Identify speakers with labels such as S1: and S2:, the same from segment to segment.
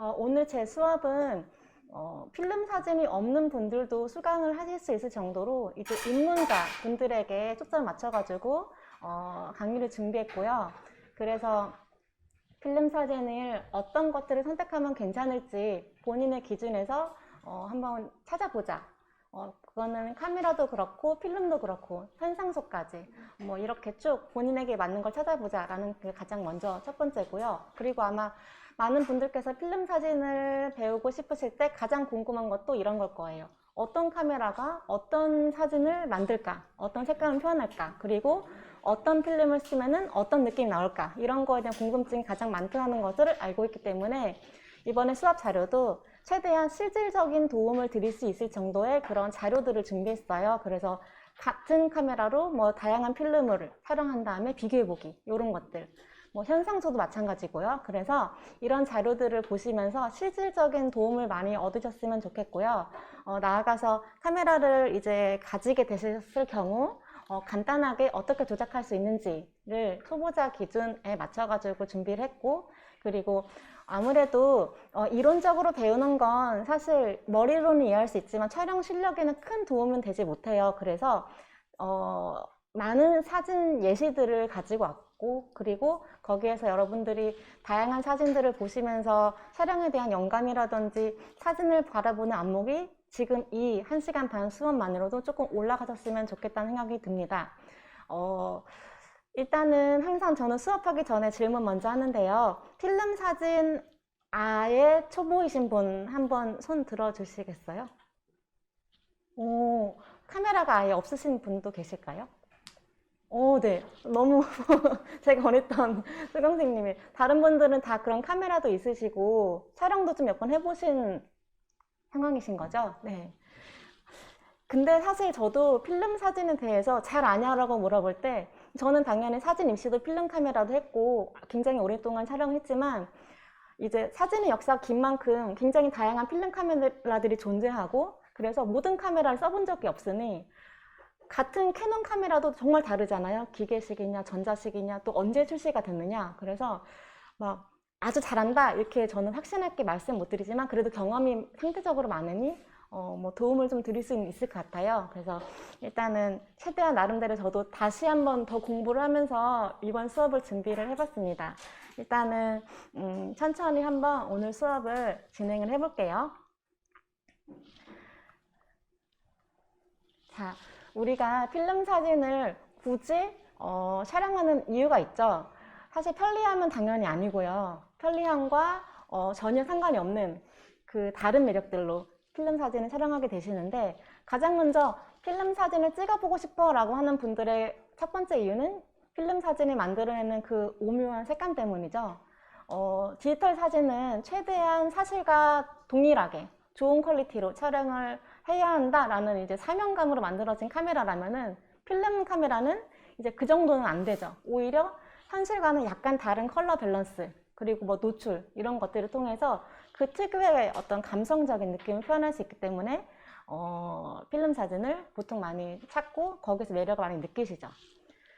S1: 오늘 제 수업은 필름 사진이 없는 분들도 수강을 하실 수 있을 정도로 이제 입문자 분들에게 초점을 맞춰가지고 강의를 준비했고요. 그래서 필름 사진을 어떤 것들을 선택하면 괜찮을지 본인의 기준에서 한번 찾아보자. 그거는 카메라도 그렇고 필름도 그렇고 현상소까지 뭐 이렇게 쭉 본인에게 맞는 걸 찾아보자라는 게 가장 먼저 첫 번째고요. 그리고 아마 많은 분들께서 필름 사진을 배우고 싶으실 때 가장 궁금한 것도 이런 걸 거예요. 어떤 카메라가 어떤 사진을 만들까? 어떤 색감을 표현할까? 그리고 어떤 필름을 쓰면은 어떤 느낌이 나올까? 이런 거에 대한 궁금증이 가장 많다는 것을 알고 있기 때문에 이번에 수업 자료도 최대한 실질적인 도움을 드릴 수 있을 정도의 그런 자료들을 준비했어요. 그래서 같은 카메라로 뭐 다양한 필름을 촬영한 다음에 비교해보기 이런 것들, 뭐 현상소도 마찬가지고요. 그래서 이런 자료들을 보시면서 실질적인 도움을 많이 얻으셨으면 좋겠고요. 나아가서 카메라를 이제 가지게 되셨을 경우 간단하게 어떻게 조작할 수 있는지를 초보자 기준에 맞춰가지고 준비를 했고, 그리고 아무래도 이론적으로 배우는 건 사실 머리로는 이해할 수 있지만 촬영 실력에는 큰 도움은 되지 못해요. 그래서 많은 사진 예시들을 가지고 왔고, 그리고 거기에서 여러분들이 다양한 사진들을 보시면서 촬영에 대한 영감이라든지 사진을 바라보는 안목이 지금 이 1시간 반 수업만으로도 조금 올라가셨으면 좋겠다는 생각이 듭니다. 일단은 항상 저는 수업하기 전에 질문 먼저 하는데요. 필름 사진 아예 초보이신 분 한번 손 들어주시겠어요? 카메라가 아예 없으신 분도 계실까요? 네. 너무 제가 원했던 수강생님이, 다른 분들은 다 그런 카메라도 있으시고 촬영도 좀 몇 번 해보신 상황이신 거죠? 네. 근데 사실 저도 필름 사진에 대해서 잘 아냐라고 물어볼 때 저는 당연히 사진 입시도 필름 카메라도 했고 굉장히 오랫동안 촬영했지만 이제 사진의 역사가 긴 만큼 굉장히 다양한 필름 카메라들이 존재하고, 그래서 모든 카메라를 써본 적이 없으니 같은 캐논 카메라도 정말 다르잖아요. 기계식이냐 전자식이냐 또 언제 출시가 됐느냐. 그래서 막 아주 잘한다 이렇게 저는 확신할게 말씀 못 드리지만 그래도 경험이 상대적으로 많으니 뭐 도움을 좀 드릴 수 있을 것 같아요. 그래서 일단은 최대한 나름대로 저도 다시 한번 더 공부를 하면서 이번 수업을 준비를 해봤습니다. 일단은 천천히 한번 오늘 수업을 진행을 해볼게요. 자, 우리가 필름 사진을 굳이 촬영하는 이유가 있죠. 사실 편리함은 당연히 아니고요. 편리함과 전혀 상관이 없는 그 다른 매력들로 필름 사진을 촬영하게 되시는데, 가장 먼저 필름 사진을 찍어보고 싶어 라고 하는 분들의 첫 번째 이유는 필름 사진을 만들어내는 그 오묘한 색감 때문이죠. 디지털 사진은 최대한 사실과 동일하게 좋은 퀄리티로 촬영을 해야 한다라는 이제 사명감으로 만들어진 카메라라면은 필름 카메라는 이제 그 정도는 안 되죠. 오히려 현실과는 약간 다른 컬러 밸런스, 그리고 뭐 노출 이런 것들을 통해서 그 특유의 어떤 감성적인 느낌을 표현할 수 있기 때문에 필름 사진을 보통 많이 찾고 거기서 매력을 많이 느끼시죠.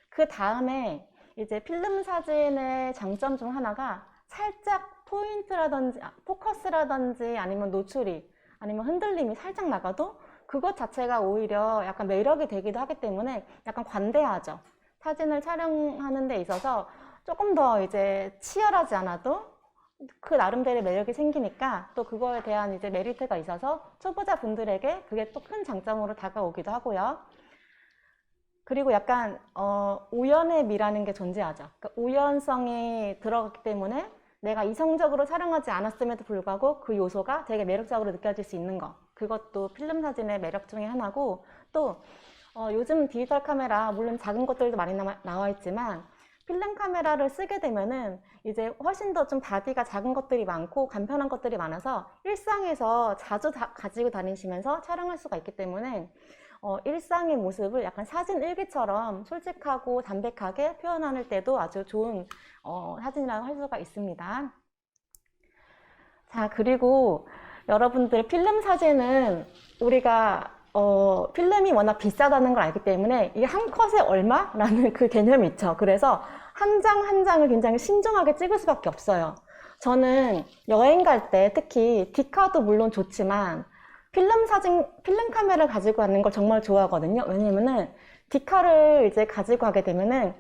S1: 그 다음에 이제 필름 사진의 장점 중 하나가 살짝 포인트라든지 포커스라든지 아니면 노출이 아니면 흔들림이 살짝 나가도 그것 자체가 오히려 약간 매력이 되기도 하기 때문에 약간 관대하죠. 사진을 촬영하는 데 있어서 조금 더 이제 치열하지 않아도 그 나름대로의 매력이 생기니까 또 그거에 대한 이제 메리트가 있어서 초보자 분들에게 그게 또 큰 장점으로 다가오기도 하고요. 그리고 약간 우연의 미라는 게 존재하죠. 그러니까 우연성이 들어갔기 때문에 내가 이성적으로 촬영하지 않았음에도 불구하고 그 요소가 되게 매력적으로 느껴질 수 있는 거, 그것도 필름 사진의 매력 중에 하나고, 또 요즘 디지털 카메라 물론 작은 것들도 많이 나와 있지만 필름 카메라를 쓰게 되면은 이제 훨씬 더 좀 바디가 작은 것들이 많고 간편한 것들이 많아서 일상에서 자주 가지고 다니시면서 촬영할 수가 있기 때문에 일상의 모습을 약간 사진 일기처럼 솔직하고 담백하게 표현할 때도 아주 좋은 사진이라고 할 수가 있습니다. 자, 그리고 여러분들 필름 사진은 우리가 필름이 워낙 비싸다는 걸 알기 때문에 이게 한 컷에 얼마라는 그 개념이 있죠. 그래서 한 장 한 장을 굉장히 신중하게 찍을 수밖에 없어요. 저는 여행 갈 때 특히 디카도 물론 좋지만 필름 카메라 가지고 가는 걸 정말 좋아하거든요. 왜냐면은 디카를 이제 가지고 가게 되면은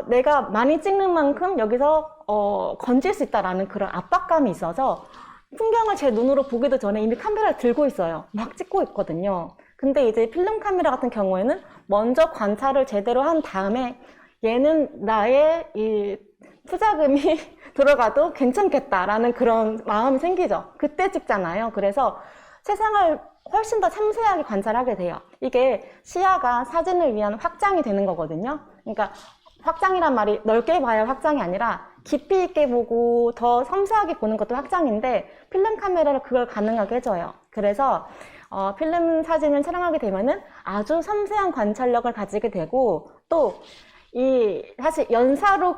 S1: 내가 많이 찍는 만큼 여기서 건질 수 있다라는 그런 압박감이 있어서 풍경을 제 눈으로 보기도 전에 이미 카메라를 들고 있어요. 막 찍고 있거든요. 근데 이제 필름 카메라 같은 경우에는 먼저 관찰을 제대로 한 다음에 얘는 나의 이 투자금이 들어가도 괜찮겠다라는 그런 마음이 생기죠. 그때 찍잖아요. 그래서 세상을 훨씬 더 섬세하게 관찰하게 돼요. 이게 시야가 사진을 위한 확장이 되는 거거든요. 그러니까 확장이란 말이 넓게 봐야 확장이 아니라 깊이 있게 보고 더 섬세하게 보는 것도 확장인데 필름 카메라로 그걸 가능하게 해줘요. 그래서 필름 사진을 촬영하게 되면은 아주 섬세한 관찰력을 가지게 되고 또 사실 연사로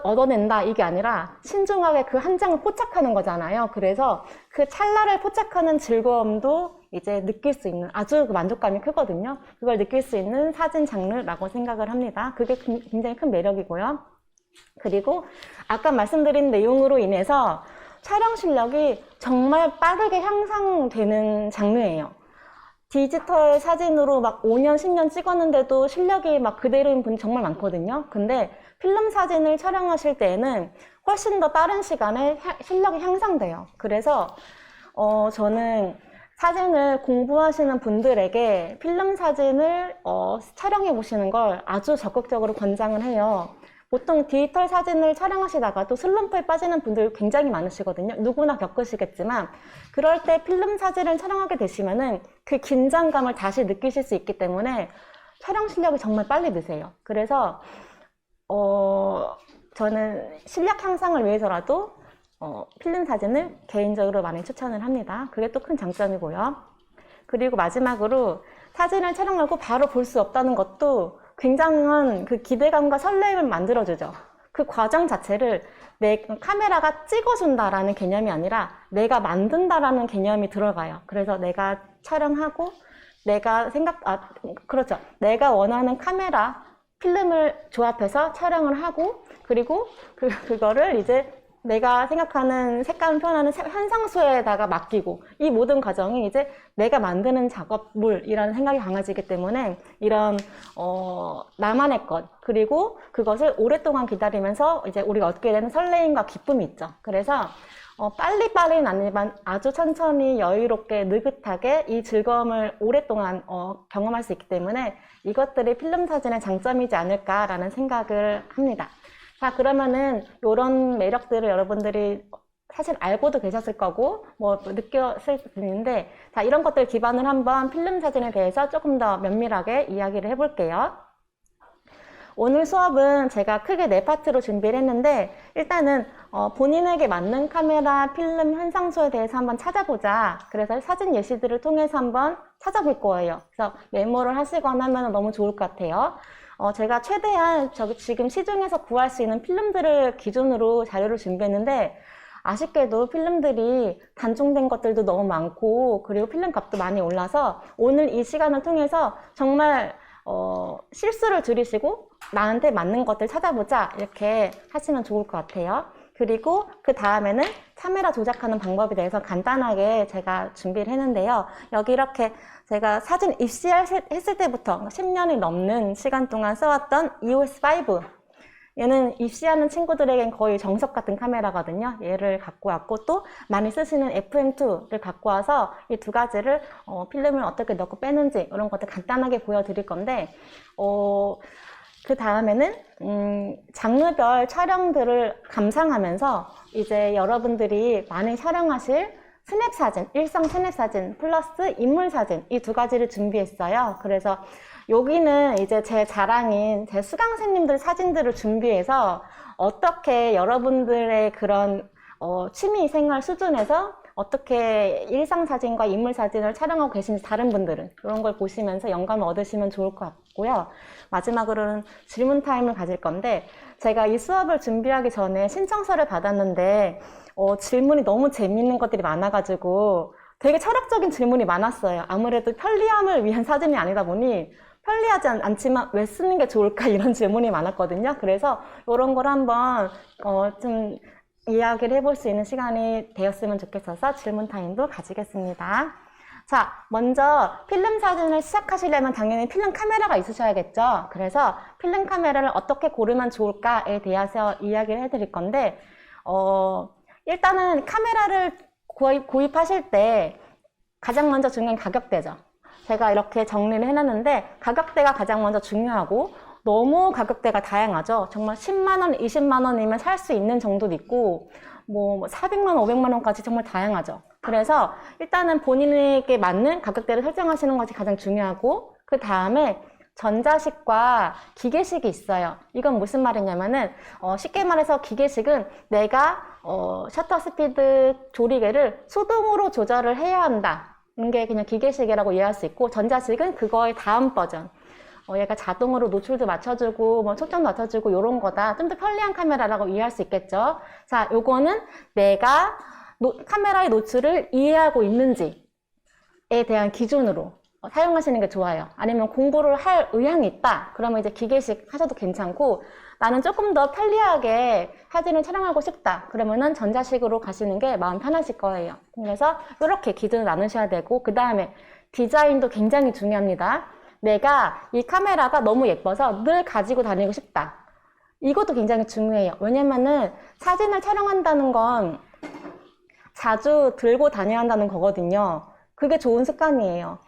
S1: 얻어낸다 이게 아니라 신중하게 그 한 장을 포착하는 거잖아요. 그래서 그 찰나를 포착하는 즐거움도 이제 느낄 수 있는 아주 만족감이 크거든요. 그걸 느낄 수 있는 사진 장르라고 생각을 합니다. 그게 굉장히 큰 매력이고요. 그리고 아까 말씀드린 내용으로 인해서 촬영 실력이 정말 빠르게 향상되는 장르예요. 디지털 사진으로 막 5년, 10년 찍었는데도 실력이 막 그대로인 분이 정말 많거든요. 근데 필름 사진을 촬영하실 때에는 훨씬 더 빠른 시간에 실력이 향상돼요. 그래서 저는 사진을 공부하시는 분들에게 필름 사진을 촬영해 보시는 걸 아주 적극적으로 권장을 해요. 보통 디지털 사진을 촬영하시다가도 슬럼프에 빠지는 분들 굉장히 많으시거든요. 누구나 겪으시겠지만 그럴 때 필름 사진을 촬영하게 되시면은 그 긴장감을 다시 느끼실 수 있기 때문에 촬영 실력이 정말 빨리 느세요. 그래서 저는 실력 향상을 위해서라도 필름 사진을 개인적으로 많이 추천을 합니다. 그게 또 큰 장점이고요. 그리고 마지막으로 사진을 촬영하고 바로 볼 수 없다는 것도 굉장한 그 기대감과 설렘을 만들어주죠. 그 과정 자체를 내 카메라가 찍어준다라는 개념이 아니라 내가 만든다라는 개념이 들어가요. 그래서 내가 촬영하고 그렇죠. 내가 원하는 카메라, 필름을 조합해서 촬영을 하고 그리고 그거를 이제 내가 생각하는 색감을 표현하는 현상수에다가 맡기고 이 모든 과정이 이제 내가 만드는 작업물이라는 생각이 강해지기 때문에 이런 나만의 것 그리고 그것을 오랫동안 기다리면서 이제 우리가 얻게 되는 설레임과 기쁨이 있죠. 그래서 빨리빨리는 아니지만 아주 천천히 여유롭게 느긋하게 이 즐거움을 오랫동안 경험할 수 있기 때문에 이것들이 필름 사진의 장점이지 않을까라는 생각을 합니다. 자, 그러면은 이런 매력들을 여러분들이 사실 알고도 계셨을 거고 느꼈을 텐데 자, 이런 것들 기반으로 한번 필름 사진에 대해서 조금 더 면밀하게 이야기를 해볼게요. 오늘 수업은 제가 크게 4파트로 준비를 했는데 일단은 본인에게 맞는 카메라, 필름, 현상수에 대해서 한번 찾아보자. 그래서 사진 예시들을 통해서 한번 찾아볼 거예요. 그래서 메모를 하시거나 하면 너무 좋을 것 같아요. 제가 최대한 지금 시중에서 구할 수 있는 필름들을 기준으로 자료를 준비했는데 아쉽게도 필름들이 단종된 것들도 너무 많고 그리고 필름 값도 많이 올라서 오늘 이 시간을 통해서 정말 실수를 줄이시고 나한테 맞는 것들 찾아보자 이렇게 하시면 좋을 것 같아요. 그리고 그 다음에는 카메라 조작하는 방법에 대해서 간단하게 제가 준비를 했는데요. 여기 이렇게 제가 사진 입시했을 때부터 10년이 넘는 시간 동안 써왔던 EOS5 얘는 입시하는 친구들에겐 거의 정석 같은 카메라거든요. 얘를 갖고 왔고 또 많이 쓰시는 FM2를 갖고 와서 이 두 가지를 필름을 어떻게 넣고 빼는지 이런 것들 간단하게 보여드릴 건데 그 다음에는 장르별 촬영들을 감상하면서 이제 여러분들이 많이 촬영하실 스냅 사진, 일상 스냅 사진 플러스 인물 사진 이 두 가지를 준비했어요. 그래서 여기는 이제 제 자랑인 제 수강생님들 사진들을 준비해서 어떻게 여러분들의 그런 취미 생활 수준에서 어떻게 일상 사진과 인물 사진을 촬영하고 계신지 다른 분들은 그런 걸 보시면서 영감을 얻으시면 좋을 것 같고요. 마지막으로는 질문 타임을 가질 건데 제가 이 수업을 준비하기 전에 신청서를 받았는데 질문이 너무 재밌는 것들이 많아가지고 되게 철학적인 질문이 많았어요. 아무래도 편리함을 위한 사진이 아니다 보니 편리하지 않지만 왜 쓰는 게 좋을까 이런 질문이 많았거든요. 그래서 이런 걸 한번 좀 이야기를 해볼 수 있는 시간이 되었으면 좋겠어서 질문 타임도 가지겠습니다. 자, 먼저 필름 사진을 시작하시려면 당연히 필름 카메라가 있으셔야겠죠. 그래서 필름 카메라를 어떻게 고르면 좋을까에 대해서 이야기를 해드릴 건데 일단은 카메라를 구입하실 때 가장 먼저 중요한 가격대죠. 제가 이렇게 정리를 해놨는데 가격대가 가장 먼저 중요하고 너무 가격대가 다양하죠. 정말 10만 원, 20만 원이면 살 수 있는 정도도 있고 뭐 400만 원, 500만 원까지 정말 다양하죠. 그래서 일단은 본인에게 맞는 가격대를 설정하시는 것이 가장 중요하고 그 다음에 전자식과 기계식이 있어요. 이건 무슨 말이냐면은 쉽게 말해서 기계식은 내가 셔터 스피드 조리개를 수동으로 조절을 해야 한다. 이게 그냥 기계식이라고 이해할 수 있고 전자식은 그거의 다음 버전. 얘가 자동으로 노출도 맞춰주고 뭐 초점 맞춰주고 이런 거다. 좀 더 편리한 카메라라고 이해할 수 있겠죠. 자, 요거는 내가 카메라의 노출을 이해하고 있는지에 대한 기준으로 사용하시는 게 좋아요. 아니면 공부를 할 의향이 있다. 그러면 이제 기계식 하셔도 괜찮고 나는 조금 더 편리하게 사진을 촬영하고 싶다. 그러면은 전자식으로 가시는 게 마음 편하실 거예요. 그래서 이렇게 기준을 나누셔야 되고 그 다음에 디자인도 굉장히 중요합니다. 내가 이 카메라가 너무 예뻐서 늘 가지고 다니고 싶다. 이것도 굉장히 중요해요. 왜냐면은 사진을 촬영한다는 건 자주 들고 다녀야 한다는 거거든요. 그게 좋은 습관이에요.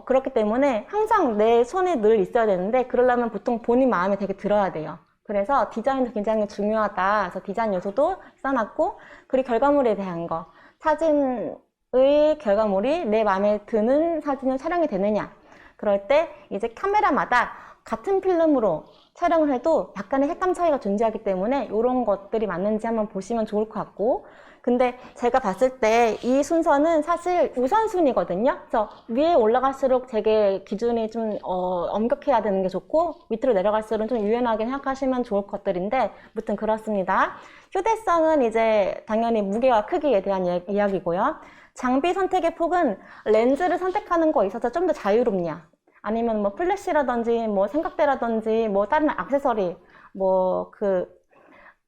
S1: 그렇기 때문에 항상 내 손에 늘 있어야 되는데 그러려면 보통 본인 마음에 되게 들어야 돼요. 그래서 디자인도 굉장히 중요하다. 그래서 디자인 요소도 써놨고 그리고 결과물에 대한 거. 사진의 결과물이 내 마음에 드는 사진을 촬영이 되느냐. 그럴 때 이제 카메라마다 같은 필름으로 촬영을 해도 약간의 색감 차이가 존재하기 때문에 이런 것들이 맞는지 한번 보시면 좋을 것 같고 근데 제가 봤을 때 이 순서는 사실 우선순위거든요. 그래서 위에 올라갈수록 되게 기준이 좀 엄격해야 되는 게 좋고 밑으로 내려갈수록 좀 유연하게 생각하시면 좋을 것들인데 아무튼 그렇습니다. 휴대성은 이제 당연히 무게와 크기에 대한 이야기고요. 장비 선택의 폭은 렌즈를 선택하는 거에 있어서 좀 더 자유롭냐 아니면 뭐 플래시라든지 뭐 삼각대라든지 뭐 다른 액세서리 뭐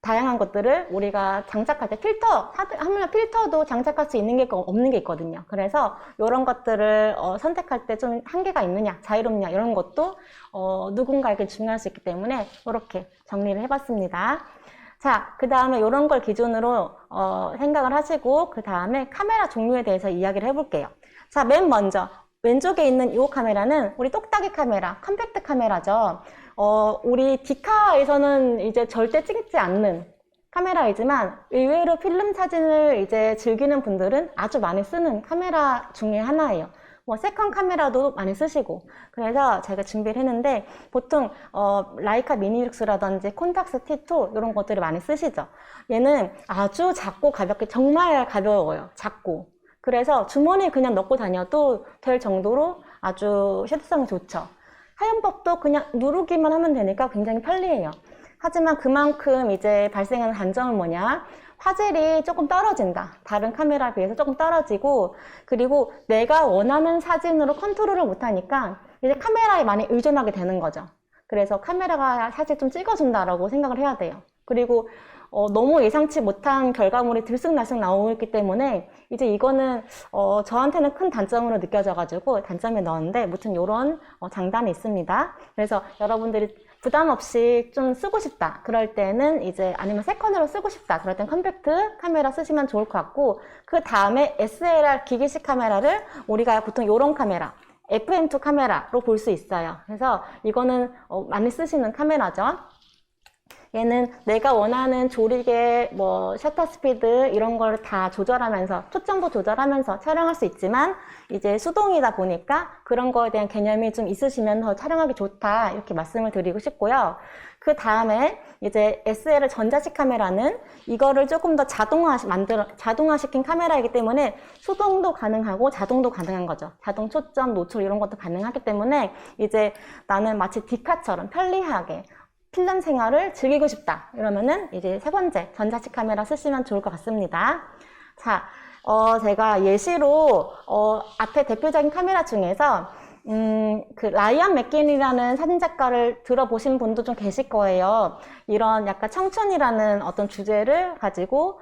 S1: 다양한 것들을 우리가 장착할 때 하물며 필터도 장착할 수 있는 게 있고 없는 게 있거든요. 그래서 이런 것들을 선택할 때 좀 한계가 있느냐 자유롭냐 이런 것도 누군가에게 중요할 수 있기 때문에 이렇게 정리를 해봤습니다. 자, 그 다음에 이런 걸 기준으로 생각을 하시고 그 다음에 카메라 종류에 대해서 이야기를 해볼게요. 자, 맨 먼저 왼쪽에 있는 이 카메라는 우리 똑딱이 카메라, 컴팩트 카메라죠. 우리 디카에서는 이제 절대 찍지 않는 카메라이지만 의외로 필름 사진을 이제 즐기는 분들은 아주 많이 쓰는 카메라 중에 하나예요. 뭐 세컨 카메라도 많이 쓰시고 그래서 제가 준비를 했는데 보통 라이카 미니룩스라든지 콘탁스 T2 이런 것들을 많이 쓰시죠. 얘는 아주 작고 가볍게 정말 가벼워요. 작고 그래서 주머니에 그냥 넣고 다녀도 될 정도로 아주 쉐드성이 좋죠. 사용법도 그냥 누르기만 하면 되니까 굉장히 편리해요. 하지만 그만큼 이제 발생하는 단점은 뭐냐? 화질이 조금 떨어진다. 다른 카메라에 비해서 조금 떨어지고 그리고 내가 원하는 사진으로 컨트롤을 못하니까 이제 카메라에 많이 의존하게 되는 거죠. 그래서 카메라가 사실 좀 찍어준다라고 생각을 해야 돼요. 그리고 너무 예상치 못한 결과물이 들쑥날쑥 나오기 때문에 이제 이거는 저한테는 큰 단점으로 느껴져가지고 단점에 넣었는데 무튼 이런 장단이 있습니다. 그래서 여러분들이 부담 없이 좀 쓰고 싶다 그럴 때는 이제 아니면 세컨으로 쓰고 싶다 그럴 땐 컴팩트 카메라 쓰시면 좋을 것 같고 그 다음에 SLR 기기식 카메라를 우리가 보통 이런 카메라 FM2 카메라로 볼 수 있어요. 그래서 이거는 많이 쓰시는 카메라죠. 얘는 내가 원하는 조리개, 뭐 셔터 스피드 이런 걸 다 조절하면서 초점도 조절하면서 촬영할 수 있지만 이제 수동이다 보니까 그런 거에 대한 개념이 좀 있으시면 더 촬영하기 좋다 이렇게 말씀을 드리고 싶고요. 그 다음에 이제 SLR 전자식 카메라는 이거를 조금 더 자동화시킨 카메라이기 때문에 수동도 가능하고 자동도 가능한 거죠. 자동 초점, 노출 이런 것도 가능하기 때문에 이제 나는 마치 디카처럼 편리하게 필름 생활을 즐기고 싶다 이러면은 이제 세 번째 전자식 카메라 쓰시면 좋을 것 같습니다. 자, 제가 예시로 앞에 대표적인 카메라 중에서 그 라이언 맥긴이라는 사진작가를 들어보신 분도 좀 계실 거예요. 이런 약간 청춘이라는 어떤 주제를 가지고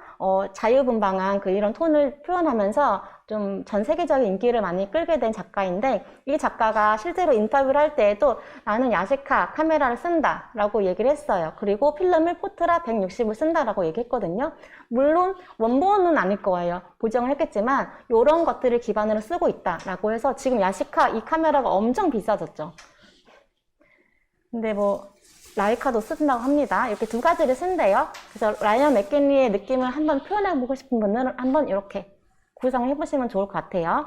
S1: 자유분방한 이런 톤을 표현하면서 좀 전 세계적인 인기를 많이 끌게 된 작가인데, 이 작가가 실제로 인터뷰를 할 때에도 나는 야시카 카메라를 쓴다 라고 얘기를 했어요. 그리고 필름을 포트라 160을 쓴다라고 얘기했거든요. 물론 원본은 아닐 거예요. 보정을 했겠지만 이런 것들을 기반으로 쓰고 있다라고 해서 지금 야시카 이 카메라가 엄청 비싸졌죠. 근데 뭐 라이카도 쓴다고 합니다. 이렇게 두 가지를 쓴대요. 그래서 라이언 맥긴리의 느낌을 한번 표현해보고 싶은 분들은 한번 이렇게 구성해보시면 좋을 것 같아요.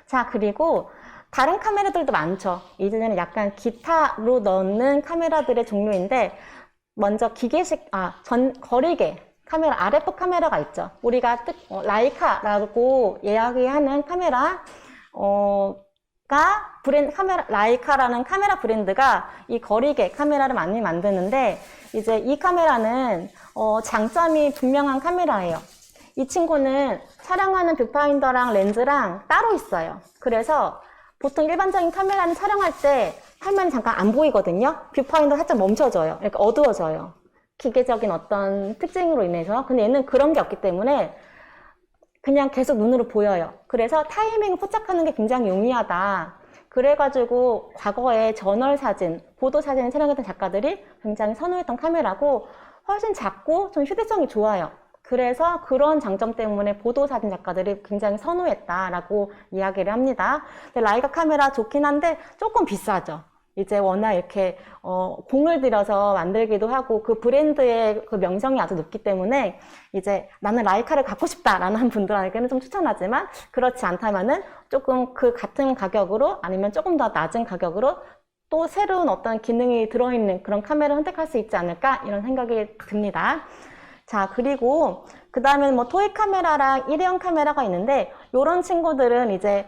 S1: 자, 그리고 다른 카메라들도 많죠. 이제는 약간 기타로 넣는 카메라들의 종류인데, 먼저 기계식, 거리계 카메라, RF 카메라가 있죠. 우리가 라이카라고 이야기하는 카메라, 라이카라는 카메라 브랜드가 이 거리계 카메라를 많이 만드는데, 이제 이 카메라는 장점이 분명한 카메라예요. 이 친구는 촬영하는 뷰파인더랑 렌즈랑 따로 있어요. 그래서 보통 일반적인 카메라는 촬영할 때 화면이 잠깐 안 보이거든요. 뷰파인더 살짝 멈춰져요. 그러니까 어두워져요. 기계적인 어떤 특징으로 인해서. 근데 얘는 그런 게 없기 때문에 그냥 계속 눈으로 보여요. 그래서 타이밍을 포착하는 게 굉장히 용이하다. 그래가지고 과거에 저널 사진, 보도 사진을 촬영했던 작가들이 굉장히 선호했던 카메라고, 훨씬 작고 좀 휴대성이 좋아요. 그래서 그런 장점 때문에 보도사진 작가들이 굉장히 선호했다라고 이야기를 합니다. 근데 라이카 카메라 좋긴 한데 조금 비싸죠. 이제 워낙 이렇게 공을 들여서 만들기도 하고 그 브랜드의 그 명성이 아주 높기 때문에 이제 나는 라이카를 갖고 싶다라는 분들에게는 좀 추천하지만, 그렇지 않다면은 조금 그 같은 가격으로 아니면 조금 더 낮은 가격으로 또 새로운 어떤 기능이 들어있는 그런 카메라를 선택할 수 있지 않을까, 이런 생각이 듭니다. 자, 그리고 그 다음에 뭐 토이 카메라랑 일회용 카메라가 있는데, 요런 친구들은 이제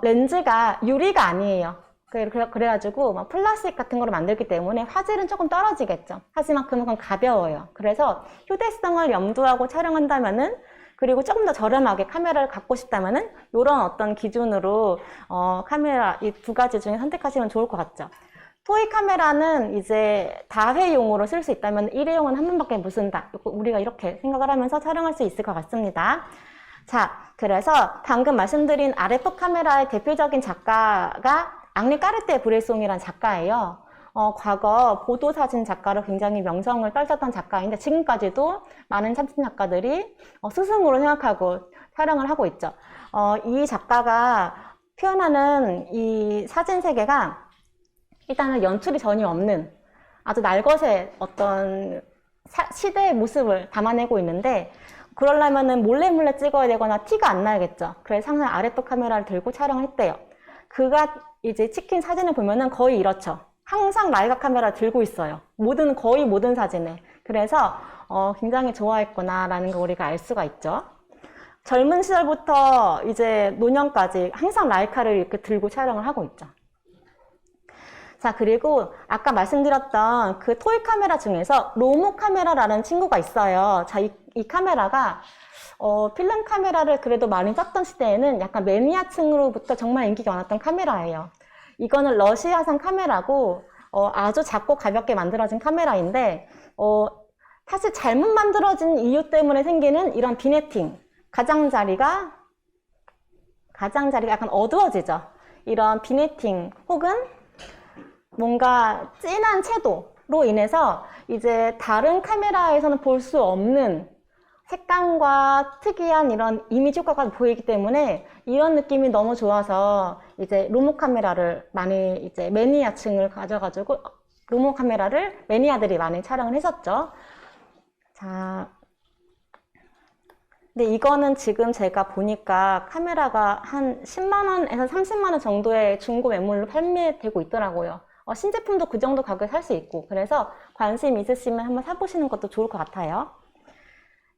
S1: 렌즈가 유리가 아니에요. 그래가지고 뭐 플라스틱 같은 거로 만들기 때문에 화질은 조금 떨어지겠죠. 하지만 그만큼 가벼워요. 그래서 휴대성을 염두하고 촬영한다면은, 그리고 조금 더 저렴하게 카메라를 갖고 싶다면은 요런 어떤 기준으로 카메라 이 두 가지 중에 선택하시면 좋을 것 같죠. 토이 카메라는 이제 다회용으로 쓸 수 있다면 일회용은 한 번밖에 못 쓴다. 우리가 이렇게 생각을 하면서 촬영할 수 있을 것 같습니다. 자, 그래서 방금 말씀드린 RF 카메라의 대표적인 작가가 앙리 까르띠에 브레송이라는 작가예요. 과거 보도사진 작가로 굉장히 명성을 떨쳤던 작가인데, 지금까지도 많은 사진 작가들이 스승으로 생각하고 촬영을 하고 있죠. 이 작가가 표현하는 이 사진 세계가 일단은 연출이 전혀 없는 아주 날것의 어떤 시대의 모습을 담아내고 있는데, 그러려면은 몰래 찍어야 되거나 티가 안 나야겠죠. 그래서 항상 RF 카메라를 들고 촬영을 했대요. 그가 이제 찍힌 사진을 보면은 거의 이렇죠. 항상 라이카 카메라 들고 있어요. 거의 모든 사진에. 그래서 굉장히 좋아했구나라는 걸 우리가 알 수가 있죠. 젊은 시절부터 이제 노년까지 항상 라이카를 이렇게 들고 촬영을 하고 있죠. 자, 그리고 아까 말씀드렸던 그 토이 카메라 중에서 로무 카메라라는 친구가 있어요. 자, 이 카메라가 필름 카메라를 그래도 많이 썼던 시대에는 약간 매니아층으로부터 정말 인기가 많았던 카메라예요. 이거는 러시아산 카메라고 아주 작고 가볍게 만들어진 카메라인데, 사실 잘못 만들어진 이유 때문에 생기는 이런 비네팅, 가장자리가 약간 어두워지죠. 이런 비네팅 혹은 뭔가 진한 채도로 인해서 이제 다른 카메라에서는 볼 수 없는 색감과 특이한 이런 이미지 효과가 보이기 때문에 이런 느낌이 너무 좋아서 이제 로무 카메라를 많이 이제 매니아층을 가져가지고 로무 카메라를 매니아들이 많이 촬영을 했었죠. 자, 근데 이거는 지금 제가 보니까 카메라가 한 10만원에서 30만원 정도의 중고 매물로 판매되고 있더라고요. 신제품도 그 정도 가격에 살 수 있고, 그래서 관심 있으시면 한번 사보시는 것도 좋을 것 같아요.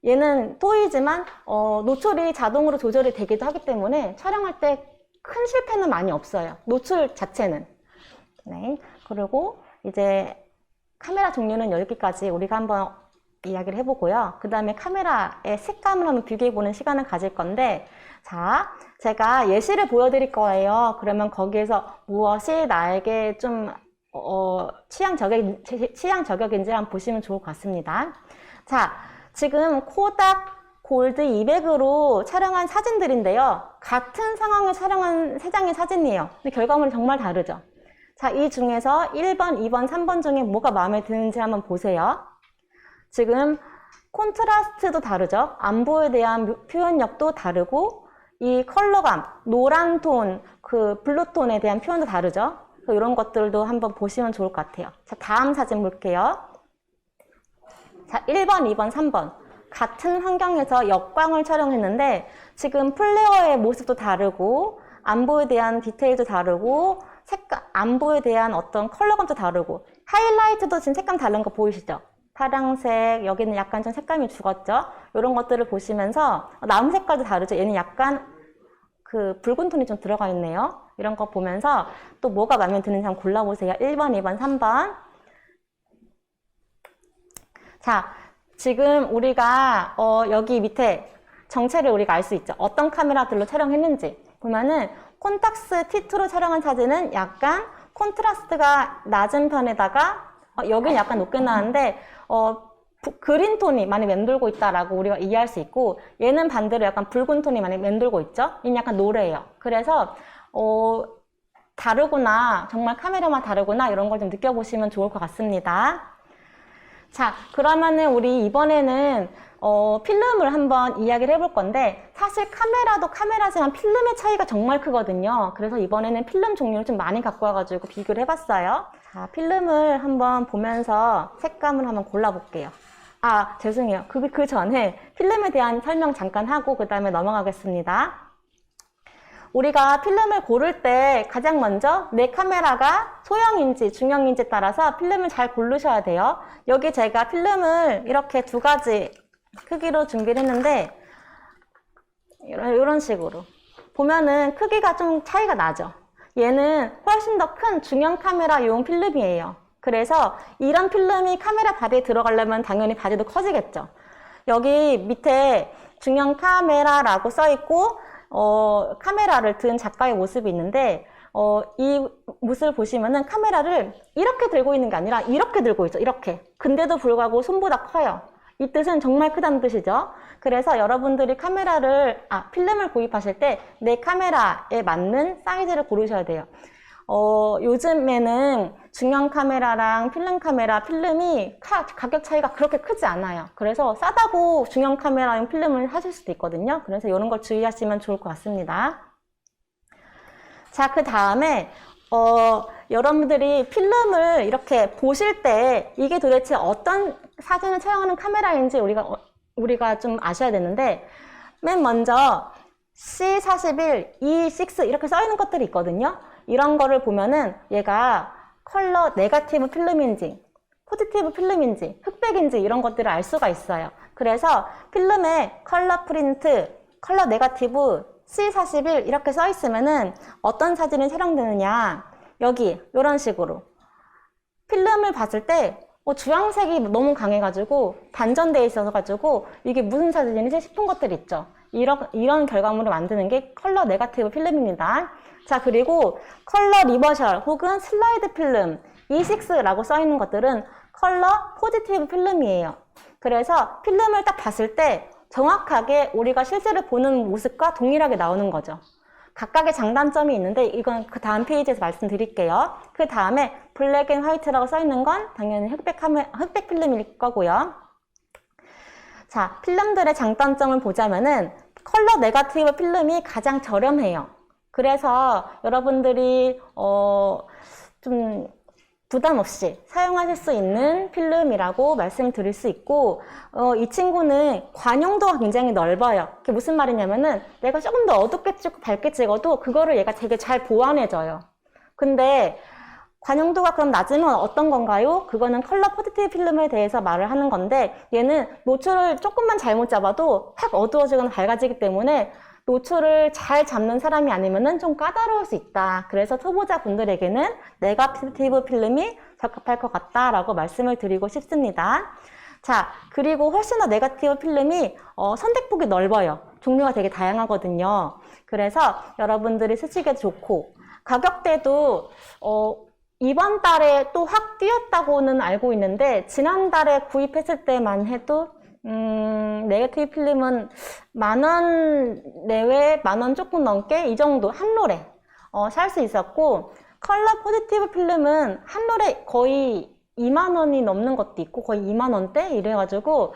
S1: 얘는 토이지만 노출이 자동으로 조절이 되기도 하기 때문에 촬영할 때 큰 실패는 많이 없어요. 노출 자체는. 네. 그리고 이제 카메라 종류는 여기까지 우리가 한번 이야기를 해보고요. 그 다음에 카메라의 색감을 한번 비교해보는 시간을 가질 건데, 자, 제가 예시를 보여드릴 거예요. 그러면 거기에서 무엇이 나에게 좀 취향 저격인지 한번 보시면 좋을 것 같습니다. 자, 지금 코닥 골드 200으로 촬영한 사진들인데요. 같은 상황을 촬영한 3장의 사진이에요. 근데 결과물이 정말 다르죠. 자, 이 중에서 1번, 2번, 3번 중에 뭐가 마음에 드는지 한번 보세요. 지금 콘트라스트도 다르죠. 안보에 대한 표현력도 다르고, 이 컬러감, 노란 톤, 그 블루 톤에 대한 표현도 다르죠. 이런 것들도 한번 보시면 좋을 것 같아요. 자, 다음 사진 볼게요. 자, 1번, 2번, 3번. 같은 환경에서 역광을 촬영했는데 지금 플레어의 모습도 다르고 안보에 대한 디테일도 다르고 색감, 안보에 대한 어떤 컬러감도 다르고 하이라이트도 지금 색감 다른 거 보이시죠? 파랑색, 여기는 약간 좀 색감이 죽었죠? 이런 것들을 보시면서 나무 색깔도 다르죠? 얘는 약간 그 붉은 톤이 좀 들어가 있네요. 이런 거 보면서 또 뭐가 마음에 드는지 한번 골라보세요. 1번, 2번, 3번. 자, 지금 우리가 여기 밑에 정체를 우리가 알 수 있죠. 어떤 카메라들로 촬영했는지 보면은 콘탁스 T2로 촬영한 사진은 약간 콘트라스트가 낮은 편에다가 여기는 약간 높게 나왔는데 그린 톤이 많이 맴돌고 있다라고 우리가 이해할 수 있고, 얘는 반대로 약간 붉은 톤이 많이 맴돌고 있죠. 얘는 약간 노래예요. 그래서 다르구나, 정말 카메라만 다르구나, 이런 걸 좀 느껴보시면 좋을 것 같습니다. 자, 그러면은 우리 이번에는 필름을 한번 이야기를 해볼 건데, 사실 카메라도 카메라지만 필름의 차이가 정말 크거든요. 그래서 이번에는 필름 종류를 좀 많이 갖고 와가지고 비교를 해봤어요. 자, 필름을 한번 보면서 색감을 한번 골라볼게요. 아, 죄송해요. 그 전에 필름에 대한 설명 잠깐 하고 그 다음에 넘어가겠습니다. 우리가 필름을 고를 때 가장 먼저 내 카메라가 소형인지 중형인지 따라서 필름을 잘 고르셔야 돼요. 여기 제가 필름을 이렇게 2가지 크기로 준비를 했는데 이런 식으로 보면은 크기가 좀 차이가 나죠. 얘는 훨씬 더 큰 중형 카메라용 필름이에요. 그래서 이런 필름이 카메라 바디에 들어가려면 당연히 바디도 커지겠죠. 여기 밑에 중형 카메라라고 써 있고 카메라를 든 작가의 모습이 있는데 이 모습을 보시면은 카메라를 이렇게 들고 있는 게 아니라 이렇게 들고 있죠. 이렇게. 근데도 불구하고 손보다 커요. 이 뜻은 정말 크다는 뜻이죠. 그래서 여러분들이 필름을 구입하실 때 내 카메라에 맞는 사이즈를 고르셔야 돼요. 요즘에는 중형 카메라랑 필름 카메라 필름이 가격 차이가 그렇게 크지 않아요. 그래서 싸다고 중형 카메라용 필름을 하실 수도 있거든요. 그래서 이런 걸 주의하시면 좋을 것 같습니다. 자, 그 다음에 여러분들이 필름을 이렇게 보실 때 이게 도대체 어떤 사진을 촬영하는 카메라인지 우리가 좀 아셔야 되는데, 맨 먼저 C41, E6 이렇게 써 있는 것들이 있거든요. 이런 거를 보면은 얘가 컬러 네거티브 필름인지 포지티브 필름인지 흑백인지 이런 것들을 알 수가 있어요. 그래서 필름에 컬러 프린트, 컬러 네거티브, C41 이렇게 써 있으면은 어떤 사진이 촬영되느냐, 여기 이런 식으로 필름을 봤을 때 주황색이 너무 강해가지고 반전되어 있어가지고 이게 무슨 사진이지 싶은 것들이 있죠. 이런 결과물을 만드는 게 컬러 네거티브 필름입니다. 자, 그리고 컬러 리버셜 혹은 슬라이드 필름 E6라고 써 있는 것들은 컬러 포지티브 필름이에요. 그래서 필름을 딱 봤을 때 정확하게 우리가 실제로 보는 모습과 동일하게 나오는 거죠. 각각의 장단점이 있는데 이건 그 다음 페이지에서 말씀드릴게요. 그 다음에 블랙 앤 화이트라고 써 있는 건 당연히 흑백 필름일 거고요. 자, 필름들의 장단점을 보자면은 컬러 네거티브 필름이 가장 저렴해요. 그래서 여러분들이 좀 부담 없이 사용하실 수 있는 필름이라고 말씀드릴 수 있고, 이 친구는 관용도가 굉장히 넓어요. 그게 무슨 말이냐면은 내가 조금 더 어둡게 찍고 밝게 찍어도 그거를 얘가 되게 잘 보완해줘요. 근데 관용도가 그럼 낮으면 어떤 건가요? 그거는 컬러 포지티브 필름에 대해서 말을 하는 건데, 얘는 노출을 조금만 잘못 잡아도 확 어두워지거나 밝아지기 때문에 노출을 잘 잡는 사람이 아니면은 좀 까다로울 수 있다. 그래서 초보자 분들에게는 네거티브 필름이 적합할 것 같다라고 말씀을 드리고 싶습니다. 자, 그리고 훨씬 더 네거티브 필름이 선택폭이 넓어요. 종류가 되게 다양하거든요. 그래서 여러분들이 쓰시기에 좋고, 가격대도 이번 달에 또 확 뛰었다고는 알고 있는데, 지난달에 구입했을 때만 해도 네거티브 필름은 10,000원 내외, 10,000원 조금 넘게 이 정도 한 롤에 살 수 있었고, 컬러 포지티브 필름은 한 롤에 거의 20,000원이 넘는 것도 있고 거의 20,000원대 이래가지고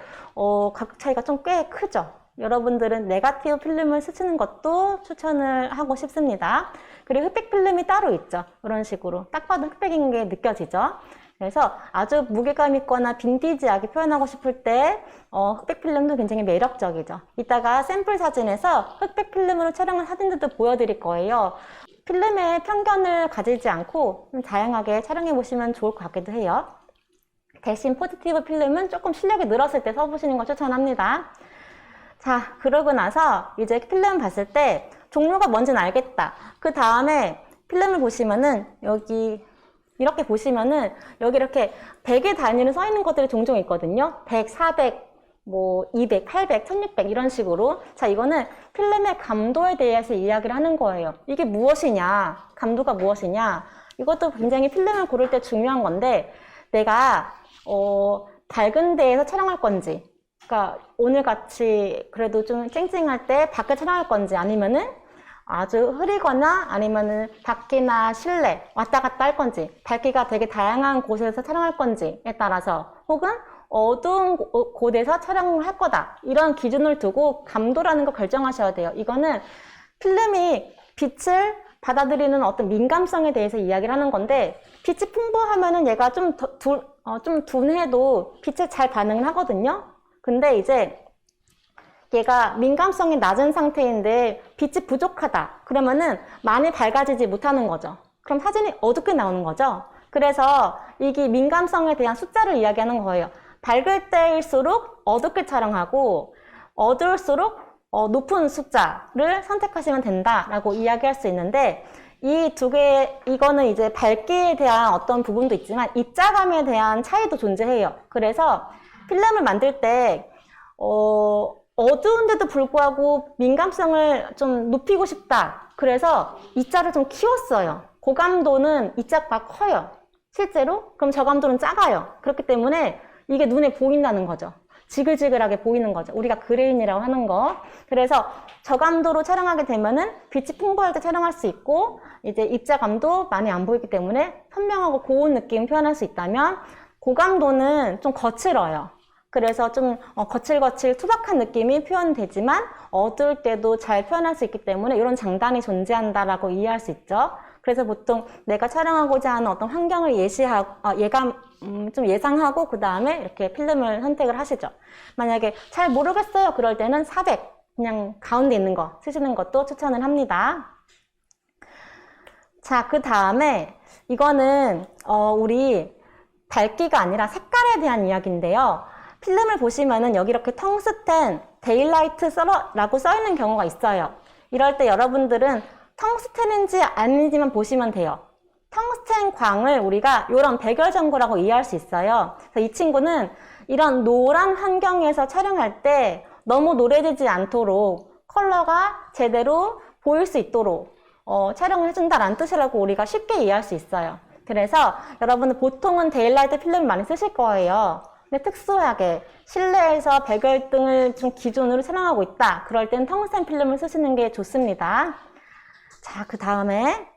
S1: 가격 차이가 좀 꽤 크죠. 여러분들은 네거티브 필름을 쓰시는 것도 추천을 하고 싶습니다. 그리고 흑백 필름이 따로 있죠. 이런 식으로 딱 봐도 흑백인 게 느껴지죠. 그래서 아주 무게감 있거나 빈티지하게 표현하고 싶을 때 흑백 필름도 굉장히 매력적이죠. 이따가 샘플 사진에서 흑백 필름으로 촬영한 사진들도 보여드릴 거예요. 필름에 편견을 가지지 않고 좀 다양하게 촬영해 보시면 좋을 것 같기도 해요. 대신 포지티브 필름은 조금 실력이 늘었을 때 써보시는 걸 추천합니다. 자, 그러고 나서 이제 필름 봤을 때 종류가 뭔지는 알겠다. 그 다음에 필름을 보시면은 여기 이렇게 보시면은 여기 이렇게 100의 단위로 써 있는 것들이 종종 있거든요. 100, 400, 뭐 200, 800, 1600 이런 식으로. 자, 이거는 필름의 감도에 대해서 이야기를 하는 거예요. 이게 무엇이냐, 감도가 무엇이냐, 이것도 굉장히 필름을 고를 때 중요한 건데, 내가 밝은 데에서 촬영할 건지, 그러니까 오늘 같이 그래도 좀 쨍쨍할 때 밖에 촬영할 건지, 아니면은 아주 흐리거나 아니면은 밖이나 실내 왔다 갔다 할 건지, 밝기가 되게 다양한 곳에서 촬영할 건지에 따라서, 혹은 어두운 곳에서 촬영을 할 거다, 이런 기준을 두고 감도라는 걸 결정하셔야 돼요. 이거는 필름이 빛을 받아들이는 어떤 민감성에 대해서 이야기를 하는 건데, 빛이 풍부하면은 얘가 좀 둔해도 빛에 잘 반응을 하거든요. 근데 이제 얘가 민감성이 낮은 상태인데 빛이 부족하다 그러면은 많이 밝아지지 못하는 거죠. 그럼 사진이 어둡게 나오는 거죠. 그래서 이게 민감성에 대한 숫자를 이야기하는 거예요. 밝을 때일수록 어둡게 촬영하고, 어두울수록 높은 숫자를 선택하시면 된다라고 이야기할 수 있는데, 이 두 개, 이거는 이제 밝기에 대한 어떤 부분도 있지만 입자감에 대한 차이도 존재해요. 그래서 필름을 만들 때 어두운데도 불구하고 민감성을 좀 높이고 싶다. 그래서 입자를 좀 키웠어요. 고감도는 입자가 커요. 실제로? 그럼 저감도는 작아요. 그렇기 때문에 이게 눈에 보인다는 거죠. 지글지글하게 보이는 거죠. 우리가 그레인이라고 하는 거. 그래서 저감도로 촬영하게 되면은 빛이 풍부할 때 촬영할 수 있고, 이제 입자감도 많이 안 보이기 때문에 선명하고 고운 느낌 표현할 수 있다면, 고감도는 좀 거칠어요. 그래서 좀 거칠거칠 투박한 느낌이 표현되지만 어두울 때도 잘 표현할 수 있기 때문에 이런 장단이 존재한다라고 이해할 수 있죠. 그래서 보통 내가 촬영하고자 하는 어떤 환경을 좀 예상하고 그 다음에 이렇게 필름을 선택을 하시죠. 만약에 잘 모르겠어요, 그럴 때는 400 그냥 가운데 있는 거 쓰시는 것도 추천을 합니다. 자, 그 다음에 이거는 우리 밝기가 아니라 색깔에 대한 이야기인데요. 필름을 보시면은 여기 이렇게 텅스텐, 데일라이트 라고 써있는 경우가 있어요. 이럴 때 여러분들은 텅스텐인지 아닌지만 보시면 돼요. 텅스텐 광을 우리가 이런 백열전구라고 이해할 수 있어요. 그래서 이 친구는 이런 노란 환경에서 촬영할 때 너무 노래지지 않도록 컬러가 제대로 보일 수 있도록 촬영을 해준다라는 뜻이라고 우리가 쉽게 이해할 수 있어요. 그래서 여러분은 보통은 데일라이트 필름을 많이 쓰실 거예요. 근데 특수하게 실내에서 백열등을 좀 기준으로 촬영하고 있다. 그럴 땐 텅스텐 필름을 쓰시는 게 좋습니다. 자, 그 다음에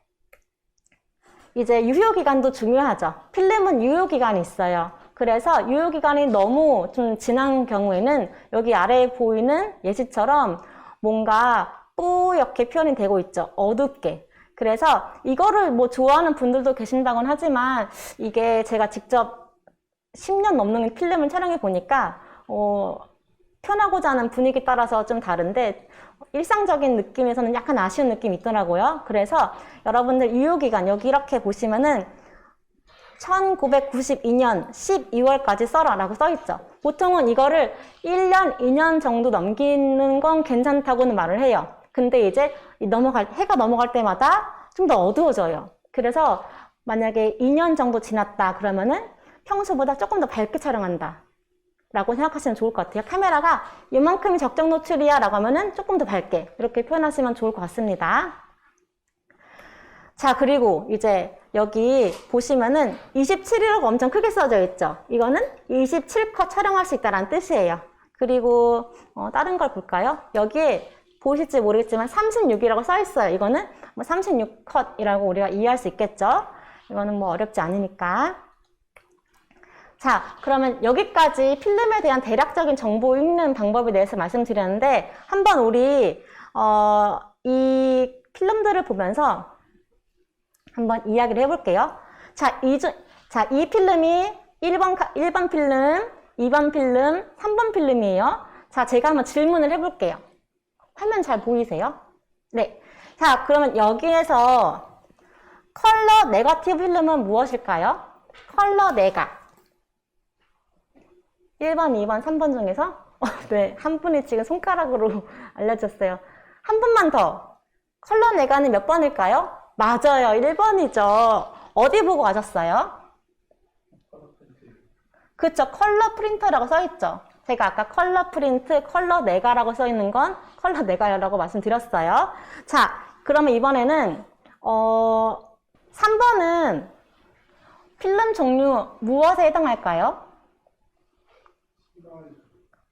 S1: 이제 유효기간도 중요하죠. 필름은 유효기간이 있어요. 그래서 유효기간이 너무 좀 지난 경우에는 여기 아래에 보이는 예시처럼 뭔가 뿌옇게 표현이 되고 있죠. 어둡게. 그래서 이거를 뭐 좋아하는 분들도 계신다곤 하지만 이게 제가 직접 10년 넘는 필름을 촬영해 보니까 편하고자 하는 분위기 따라서 좀 다른데 일상적인 느낌에서는 약간 아쉬운 느낌이 있더라고요. 그래서 여러분들 유효기간 여기 이렇게 보시면은 1992년 12월까지 써라 라고 써있죠. 보통은 이거를 1년, 2년 정도 넘기는 건 괜찮다고는 말을 해요. 근데 이제 해가 넘어갈 때마다 좀 더 어두워져요. 그래서 만약에 2년 정도 지났다 그러면은 평소보다 조금 더 밝게 촬영한다. 라고 생각하시면 좋을 것 같아요. 카메라가 이만큼이 적정 노출이야 라고 하면은 조금 더 밝게 이렇게 표현하시면 좋을 것 같습니다. 자, 그리고 이제 여기 보시면은 27이라고 엄청 크게 써져 있죠. 이거는 27컷 촬영할 수 있다는 뜻이에요. 그리고 다른 걸 볼까요? 여기에 보실지 모르겠지만 36이라고 써 있어요. 이거는 뭐 36컷이라고 우리가 이해할 수 있겠죠. 이거는 뭐 어렵지 않으니까. 자, 그러면 여기까지 필름에 대한 대략적인 정보 읽는 방법에 대해서 말씀드렸는데 한번 우리 이 필름들을 보면서 한번 이야기를 해볼게요. 자, 이 필름이 1번 필름, 2번 필름, 3번 필름이에요. 자, 제가 한번 질문을 해볼게요. 화면 잘 보이세요? 네. 자, 그러면 여기에서 컬러 네거티브 필름은 무엇일까요? 컬러 네가. 1번, 2번, 3번 중에서? 네. 한 분이 지금 손가락으로 알려줬어요. 한 분만 더. 컬러 네가는 몇 번일까요? 맞아요. 1번이죠. 어디 보고 가셨어요? 그쵸. 컬러 프린터라고 써있죠. 제가 아까 컬러 프린트, 컬러 네가라고 써있는 건 컬러 네가라고 말씀드렸어요. 자, 그러면 이번에는 3번은 필름 종류 무엇에 해당할까요?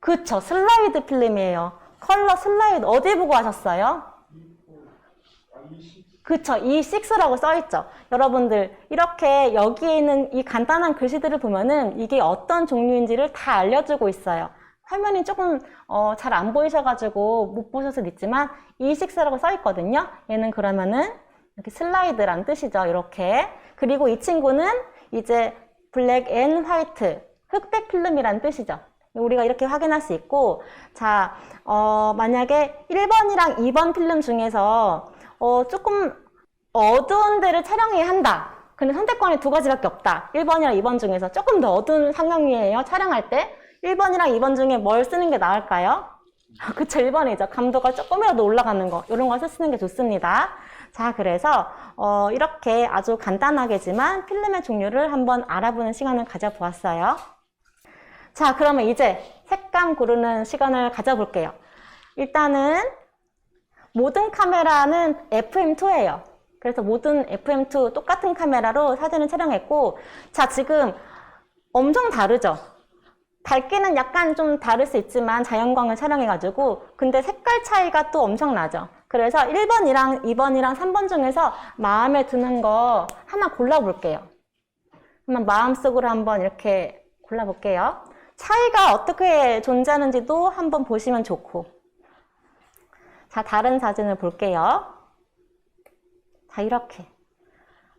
S1: 그쵸. 슬라이드 필름이에요. 컬러 슬라이드 어디 보고 하셨어요? 그쵸. E6라고 써있죠. 여러분들 이렇게 여기에 있는 이 간단한 글씨들을 보면은 이게 어떤 종류인지를 다 알려주고 있어요. 화면이 조금 잘 안 보이셔가지고 못 보실 수도 있지만 E6라고 써있거든요. 얘는 그러면은 이렇게 슬라이드란 뜻이죠. 이렇게. 그리고 이 친구는 이제 블랙 앤 화이트, 흑백 필름이란 뜻이죠. 우리가 이렇게 확인할 수 있고, 자, 만약에 1번이랑 2번 필름 중에서 조금 어두운 데를 촬영해야 한다. 근데 선택권이 두 가지밖에 없다. 1번이랑 2번 중에서 조금 더 어두운 상황이에요. 촬영할 때 1번이랑 2번 중에 뭘 쓰는 게 나을까요? 그쵸, 1번이죠. 감도가 조금이라도 올라가는 거, 이런 걸 쓰시는 게 좋습니다. 자, 그래서 이렇게 아주 간단하게지만 필름의 종류를 한번 알아보는 시간을 가져보았어요. 자, 그러면 이제 색감 고르는 시간을 가져볼게요. 일단은 모든 카메라는 FM2예요. 그래서 모든 FM2 똑같은 카메라로 사진을 촬영했고, 자, 지금 엄청 다르죠? 밝기는 약간 좀 다를 수 있지만 자연광을 촬영해가지고, 근데 색깔 차이가 또 엄청나죠? 그래서 1번이랑 2번이랑 3번 중에서 마음에 드는 거 하나 골라볼게요. 한번 마음속으로 한번 이렇게 골라볼게요. 차이가 어떻게 존재하는지도 한번 보시면 좋고. 자, 다른 사진을 볼게요. 자, 이렇게.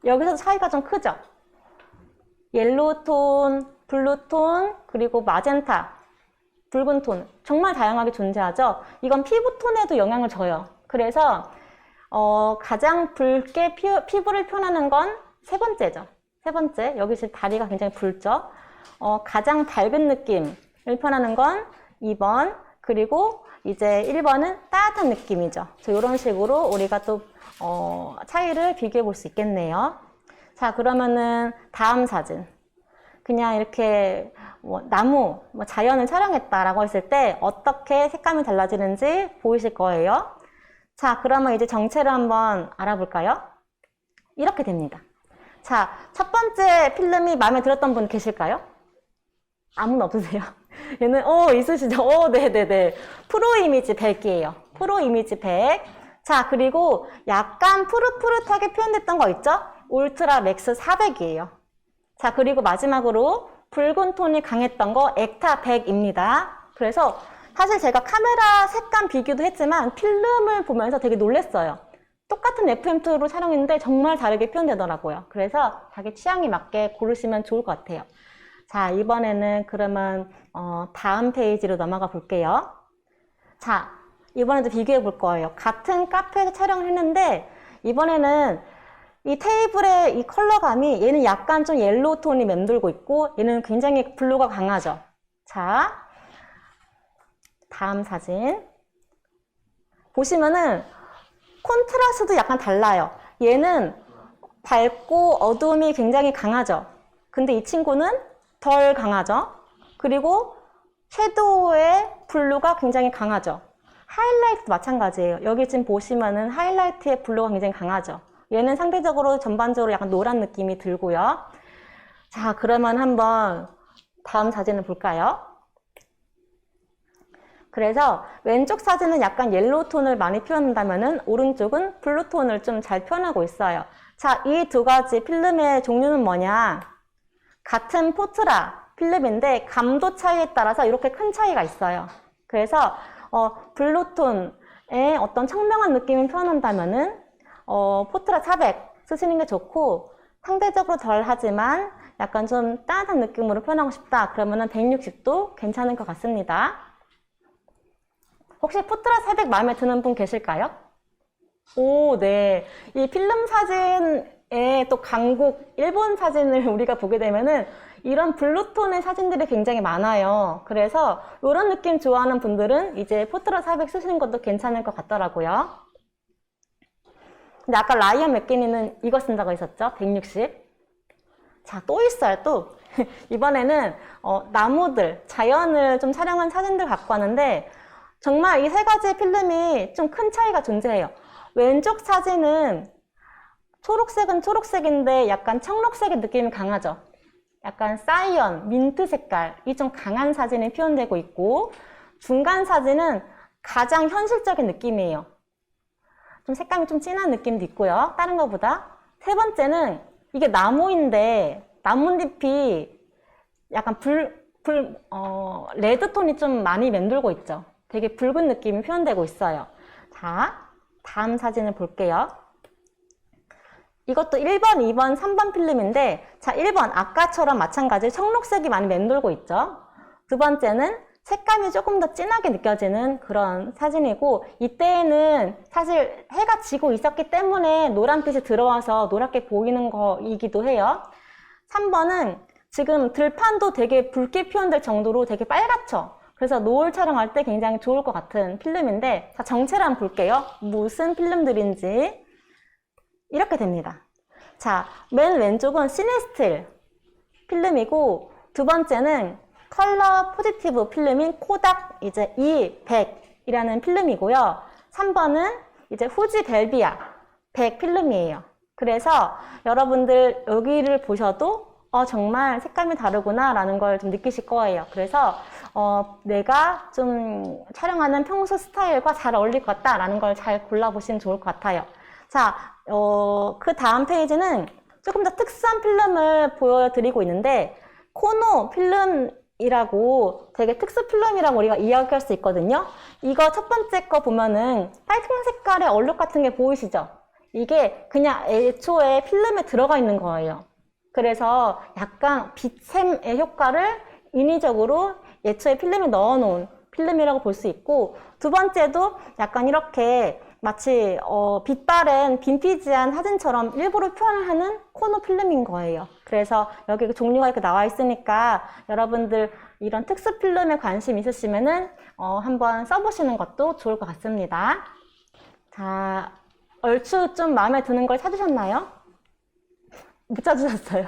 S1: 여기서 차이가 좀 크죠? 옐로우 톤, 블루 톤, 그리고 마젠타, 붉은 톤. 정말 다양하게 존재하죠? 이건 피부톤에도 영향을 줘요. 그래서 가장 붉게 피부를 표현하는 건 세 번째죠. 세 번째. 여기 지금 다리가 굉장히 붉죠? 가장 밝은 느낌을 표현하는 건 2번, 그리고 이제 1번은 따뜻한 느낌이죠. 이런 식으로 우리가 또 차이를 비교해 볼 수 있겠네요. 자, 그러면은 다음 사진. 그냥 이렇게 나무, 자연을 촬영했다라고 했을 때 어떻게 색감이 달라지는지 보이실 거예요. 자, 그러면 이제 정체를 한번 알아볼까요? 이렇게 됩니다. 자, 첫 번째 필름이 마음에 들었던 분 계실까요? 아무는 없으세요? 얘는 있으시죠? 네네네. 프로 이미지 100이에요. 프로 이미지 100. 자, 그리고 약간 푸릇푸릇하게 표현됐던 거 있죠? 울트라 맥스 400이에요. 자, 그리고 마지막으로 붉은 톤이 강했던 거 액타 100입니다. 그래서 사실 제가 카메라 색감 비교도 했지만 필름을 보면서 되게 놀랐어요. 똑같은 FM2로 촬영했는데 정말 다르게 표현되더라고요. 그래서 자기 취향에 맞게 고르시면 좋을 것 같아요. 자, 이번에는 그러면 다음 페이지로 넘어가 볼게요. 자, 이번에도 비교해 볼 거예요. 같은 카페에서 촬영을 했는데 이번에는 이 테이블의 이 컬러감이 얘는 약간 좀 옐로우 톤이 맴돌고 있고 얘는 굉장히 블루가 강하죠. 자, 다음 사진 보시면은 콘트라스트도 약간 달라요. 얘는 밝고 어두움이 굉장히 강하죠. 근데 이 친구는 덜 강하죠. 그리고 섀도우의 블루가 굉장히 강하죠. 하이라이트도 마찬가지예요. 여기 지금 보시면은 하이라이트의 블루가 굉장히 강하죠. 얘는 상대적으로 전반적으로 약간 노란 느낌이 들고요. 자, 그러면 한번 다음 사진을 볼까요? 그래서 왼쪽 사진은 약간 옐로우 톤을 많이 표현한다면은 오른쪽은 블루 톤을 좀 잘 표현하고 있어요. 자, 이 두 가지 필름의 종류는 뭐냐? 같은 포트라 필름인데 감도 차이에 따라서 이렇게 큰 차이가 있어요. 그래서 블루 톤의 어떤 청명한 느낌을 표현한다면은 포트라 400 쓰시는 게 좋고, 상대적으로 덜 하지만 약간 좀 따뜻한 느낌으로 표현하고 싶다 그러면은 160도 괜찮을 것 같습니다. 혹시 포트라 400 마음에 드는 분 계실까요? 오, 네. 이 필름 사진의 또 강국 일본 사진을 우리가 보게 되면은 이런 블루톤의 사진들이 굉장히 많아요. 그래서 이런 느낌 좋아하는 분들은 이제 포트라 400 쓰시는 것도 괜찮을 것 같더라고요. 근데 아까 라이언 맥기니는 이거 쓴다고 했었죠? 160. 자, 또 있어요, 또. 이번에는 나무들, 자연을 좀 촬영한 사진들 갖고 왔는데 정말 이 세 가지의 필름이 좀 큰 차이가 존재해요. 왼쪽 사진은 초록색은 초록색인데 약간 청록색의 느낌이 강하죠. 약간 사이언, 민트 색깔이 좀 강한 사진이 표현되고 있고, 중간 사진은 가장 현실적인 느낌이에요. 좀 색감이 좀 진한 느낌도 있고요. 다른 것보다. 세 번째는 이게 나무인데 나뭇잎이 약간 레드톤이 좀 많이 맴돌고 있죠. 되게 붉은 느낌이 표현되고 있어요. 자, 다음 사진을 볼게요. 이것도 1번, 2번, 3번 필름인데, 자, 1번 아까처럼 마찬가지로 청록색이 많이 맴돌고 있죠. 두 번째는 색감이 조금 더 진하게 느껴지는 그런 사진이고, 이때에는 사실 해가 지고 있었기 때문에 노란빛이 들어와서 노랗게 보이는 거이기도 해요. 3번은 지금 들판도 되게 붉게 표현될 정도로 되게 빨갛죠. 그래서 노을 촬영할 때 굉장히 좋을 것 같은 필름인데, 자, 정체를 한번 볼게요. 무슨 필름들인지. 이렇게 됩니다. 자, 맨 왼쪽은 시네스틸 필름이고, 두 번째는 컬러 포지티브 필름인 코닥 이제 E100이라는 필름이고요. 3번은 이제 후지 벨비아 100 필름이에요. 그래서 여러분들 여기를 보셔도 정말 색감이 다르구나 라는 걸 좀 느끼실 거예요. 그래서 내가 좀 촬영하는 평소 스타일과 잘 어울릴 것 같다 라는 걸 잘 골라보시면 좋을 것 같아요. 자, 그 다음 페이지는 조금 더 특수한 필름을 보여드리고 있는데, 코노 필름이라고 되게 특수 필름이라고 우리가 이야기할 수 있거든요. 이거 첫 번째 거 보면은 빨간 색깔의 얼룩 같은 게 보이시죠? 이게 그냥 애초에 필름에 들어가 있는 거예요. 그래서 약간 빛샘의 효과를 인위적으로 애초에 필름에 넣어놓은 필름이라고 볼 수 있고, 두 번째도 약간 이렇게 마치 빛바랜 빈티지한 사진처럼 일부러 표현을 하는 코노 필름인 거예요. 그래서 여기 종류가 이렇게 나와 있으니까 여러분들 이런 특수 필름에 관심 있으시면은 한번 써보시는 것도 좋을 것 같습니다. 자, 얼추 좀 마음에 드는 걸 찾으셨나요? 못 찾으셨어요?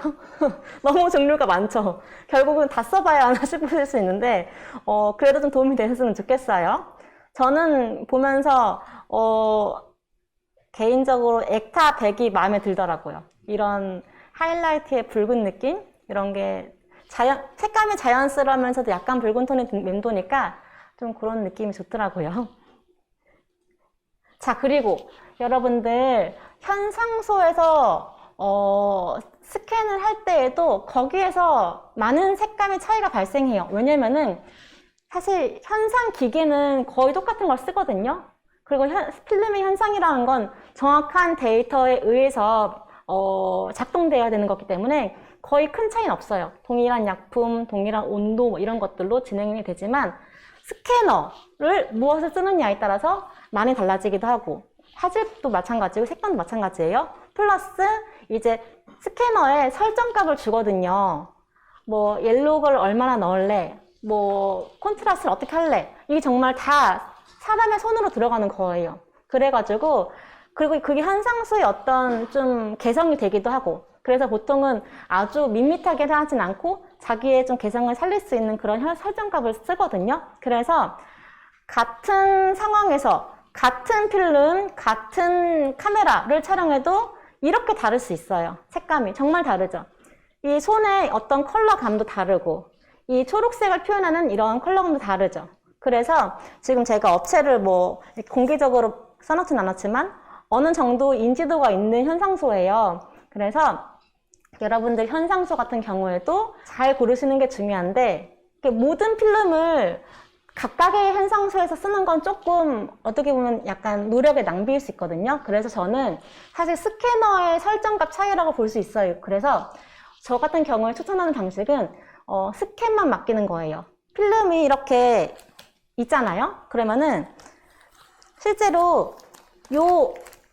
S1: 너무 종류가 많죠? 결국은 다 써봐야 하나 싶으실 수 있는데 그래도 좀 도움이 되셨으면 좋겠어요. 저는 보면서 개인적으로 액타 100이 마음에 들더라고요. 이런 하이라이트의 붉은 느낌? 이런 게 색감이 자연스러우면서도 약간 붉은 톤이 맴도니까 좀 그런 느낌이 좋더라고요. 자, 그리고 여러분들 현상소에서 스캔을 할 때에도 거기에서 많은 색감의 차이가 발생해요. 왜냐면은 사실 현상 기계는 거의 똑같은 걸 쓰거든요. 그리고 필름의 현상이라는 건 정확한 데이터에 의해서 작동되어야 되는 거기 때문에 거의 큰 차이는 없어요. 동일한 약품, 동일한 온도 뭐 이런 것들로 진행이 되지만 스캐너를 무엇을 쓰느냐에 따라서 많이 달라지기도 하고, 화질도 마찬가지고 색감도 마찬가지예요. 플러스 이제 스캐너에 설정값을 주거든요. 뭐 옐로우를 얼마나 넣을래, 뭐 콘트라스트를 어떻게 할래, 이게 정말 다 사람의 손으로 들어가는 거예요. 그래가지고 그리고 그게 현상수의 어떤 좀 개성이 되기도 하고, 그래서 보통은 아주 밋밋하게 하진 않고 자기의 좀 개성을 살릴 수 있는 그런 설정값을 쓰거든요. 그래서 같은 상황에서 같은 필름, 같은 카메라를 촬영해도 이렇게 다를 수 있어요. 색감이 정말 다르죠. 이 손의 어떤 컬러감도 다르고 이 초록색을 표현하는 이런 컬러감도 다르죠. 그래서 지금 제가 업체를 뭐 공개적으로 써놓진 않았지만 어느 정도 인지도가 있는 현상소예요. 그래서 여러분들 현상소 같은 경우에도 잘 고르시는 게 중요한데 모든 필름을 각각의 현상소에서 쓰는 건 조금 어떻게 보면 약간 노력의 낭비일 수 있거든요. 그래서 저는 사실 스캐너의 설정값 차이라고 볼 수 있어요. 그래서 저 같은 경우에 추천하는 방식은 스캔만 맡기는 거예요. 필름이 이렇게 있잖아요. 그러면은 실제로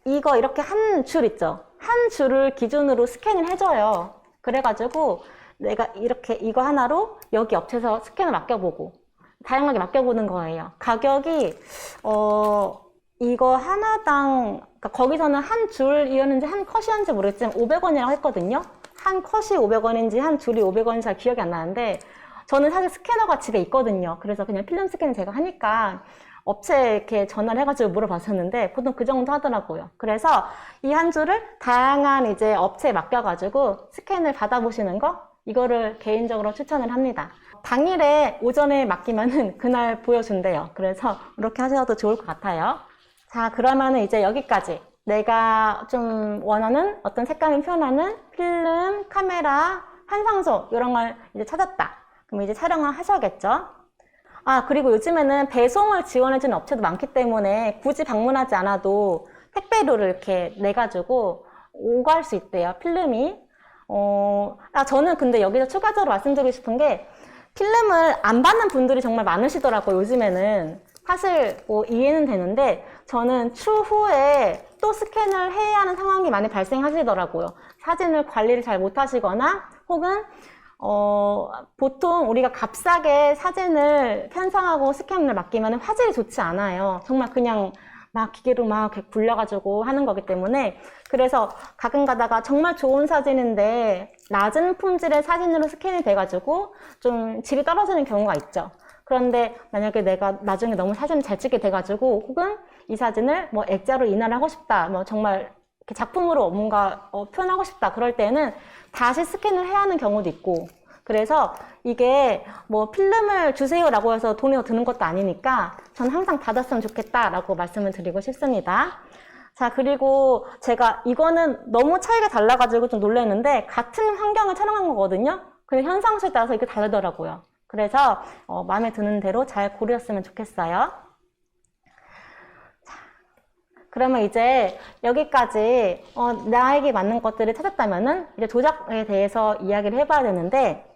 S1: 이거 이렇게 한 줄 있죠. 한 줄을 기준으로 스캔을 해줘요. 그래가지고 내가 이렇게 이거 하나로 여기 업체에서 스캔을 맡겨보고 다양하게 맡겨보는 거예요. 가격이 이거 하나당 그러니까 거기서는 한 줄이었는지 한 컷이었는지 모르겠지만 500원이라고 했거든요. 한 컷이 500원인지 한 줄이 500원인지 잘 기억이 안 나는데 저는 사실 스캐너가 집에 있거든요. 그래서 그냥 필름 스캔을 제가 하니까 업체에 이렇게 전화를 해가지고 물어봤었는데 보통 그 정도 하더라고요. 그래서 이 한 줄을 다양한 이제 업체에 맡겨가지고 스캔을 받아보시는 거 이거를 개인적으로 추천을 합니다. 당일에 오전에 맡기면은 그날 보여준대요. 그래서 이렇게 하셔도 좋을 것 같아요. 자, 그러면은 이제 여기까지 내가 좀 원하는 어떤 색감을 표현하는 필름, 카메라, 현상소 이런 걸 이제 찾았다. 그럼 이제 촬영을 하셔야겠죠. 아, 그리고 요즘에는 배송을 지원해주는 업체도 많기 때문에 굳이 방문하지 않아도 택배료를 이렇게 내가지고 오갈 수 있대요, 필름이. 저는 근데 여기서 추가적으로 말씀드리고 싶은 게 필름을 안 받는 분들이 정말 많으시더라고요, 요즘에는. 사실 뭐 이해는 되는데 저는 추후에 또 스캔을 해야 하는 상황이 많이 발생하시더라고요. 사진을 관리를 잘 못하시거나 혹은 보통 우리가 값싸게 사진을 편성하고 스캔을 맡기면 화질이 좋지 않아요. 정말 그냥 막 기계로 막 굴려가지고 하는 거기 때문에 그래서 가끔 가다가 정말 좋은 사진인데 낮은 품질의 사진으로 스캔이 돼가지고 좀 질이 떨어지는 경우가 있죠. 그런데 만약에 내가 나중에 너무 사진을 잘 찍게 돼가지고 혹은 이 사진을 뭐 액자로 인화를 하고 싶다, 뭐 정말 이렇게 작품으로 뭔가 표현하고 싶다 그럴 때는 다시 스캔을 해야 하는 경우도 있고 그래서 이게 뭐 필름을 주세요라고 해서 돈이 더 드는 것도 아니니까 저는 항상 받았으면 좋겠다라고 말씀을 드리고 싶습니다. 자, 그리고 제가 이거는 너무 차이가 달라가지고 좀 놀랐는데 같은 환경을 촬영한 거거든요. 근데 현상소에 따라서 이게 다르더라고요. 그래서 마음에 드는 대로 잘 고르셨으면 좋겠어요. 자, 그러면 이제 여기까지 나에게 맞는 것들을 찾았다면은 이제 조작에 대해서 이야기를 해봐야 되는데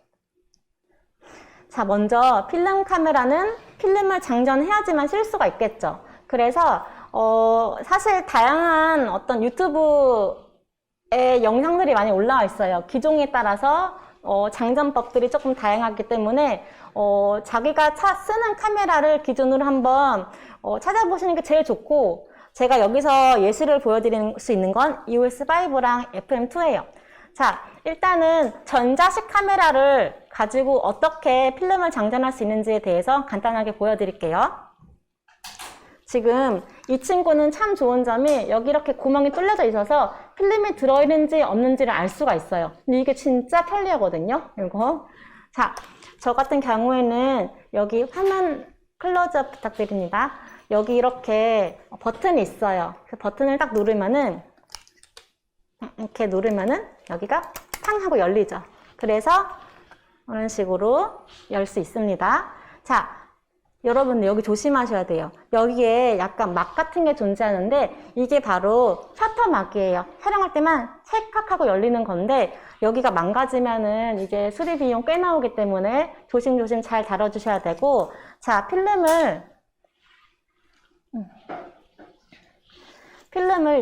S1: 자, 먼저 필름 카메라는 필름을 장전해야지만 쓸 수가 있겠죠. 그래서 사실 다양한 어떤 유튜브에 영상들이 많이 올라와 있어요. 기종에 따라서 장전법들이 조금 다양하기 때문에 자기가 쓰는 카메라를 기준으로 한번 찾아보시는 게 제일 좋고 제가 여기서 예시를 보여드릴 수 있는 건 EOS5랑 FM2예요. 자, 일단은 전자식 카메라를 가지고 어떻게 필름을 장전할 수 있는지에 대해서 간단하게 보여드릴게요. 지금 이 친구는 참 좋은 점이 여기 이렇게 구멍이 뚫려져 있어서 필름이 들어있는지 없는지를 알 수가 있어요. 근데 이게 진짜 편리하거든요. 이거. 자, 저 같은 경우에는 여기 화면 클로즈업 부탁드립니다. 여기 이렇게 버튼이 있어요. 그 버튼을 딱 누르면은 이렇게 누르면은 여기가 팡 하고 열리죠. 그래서 이런 식으로 열 수 있습니다. 자, 여러분들 여기 조심하셔야 돼요. 여기에 약간 막 같은 게 존재하는데 이게 바로 셔터 막이에요. 촬영할 때만 찰칵하고 열리는 건데 여기가 망가지면은 이게 수리 비용 꽤 나오기 때문에 조심조심 잘 다뤄주셔야 되고 자, 필름을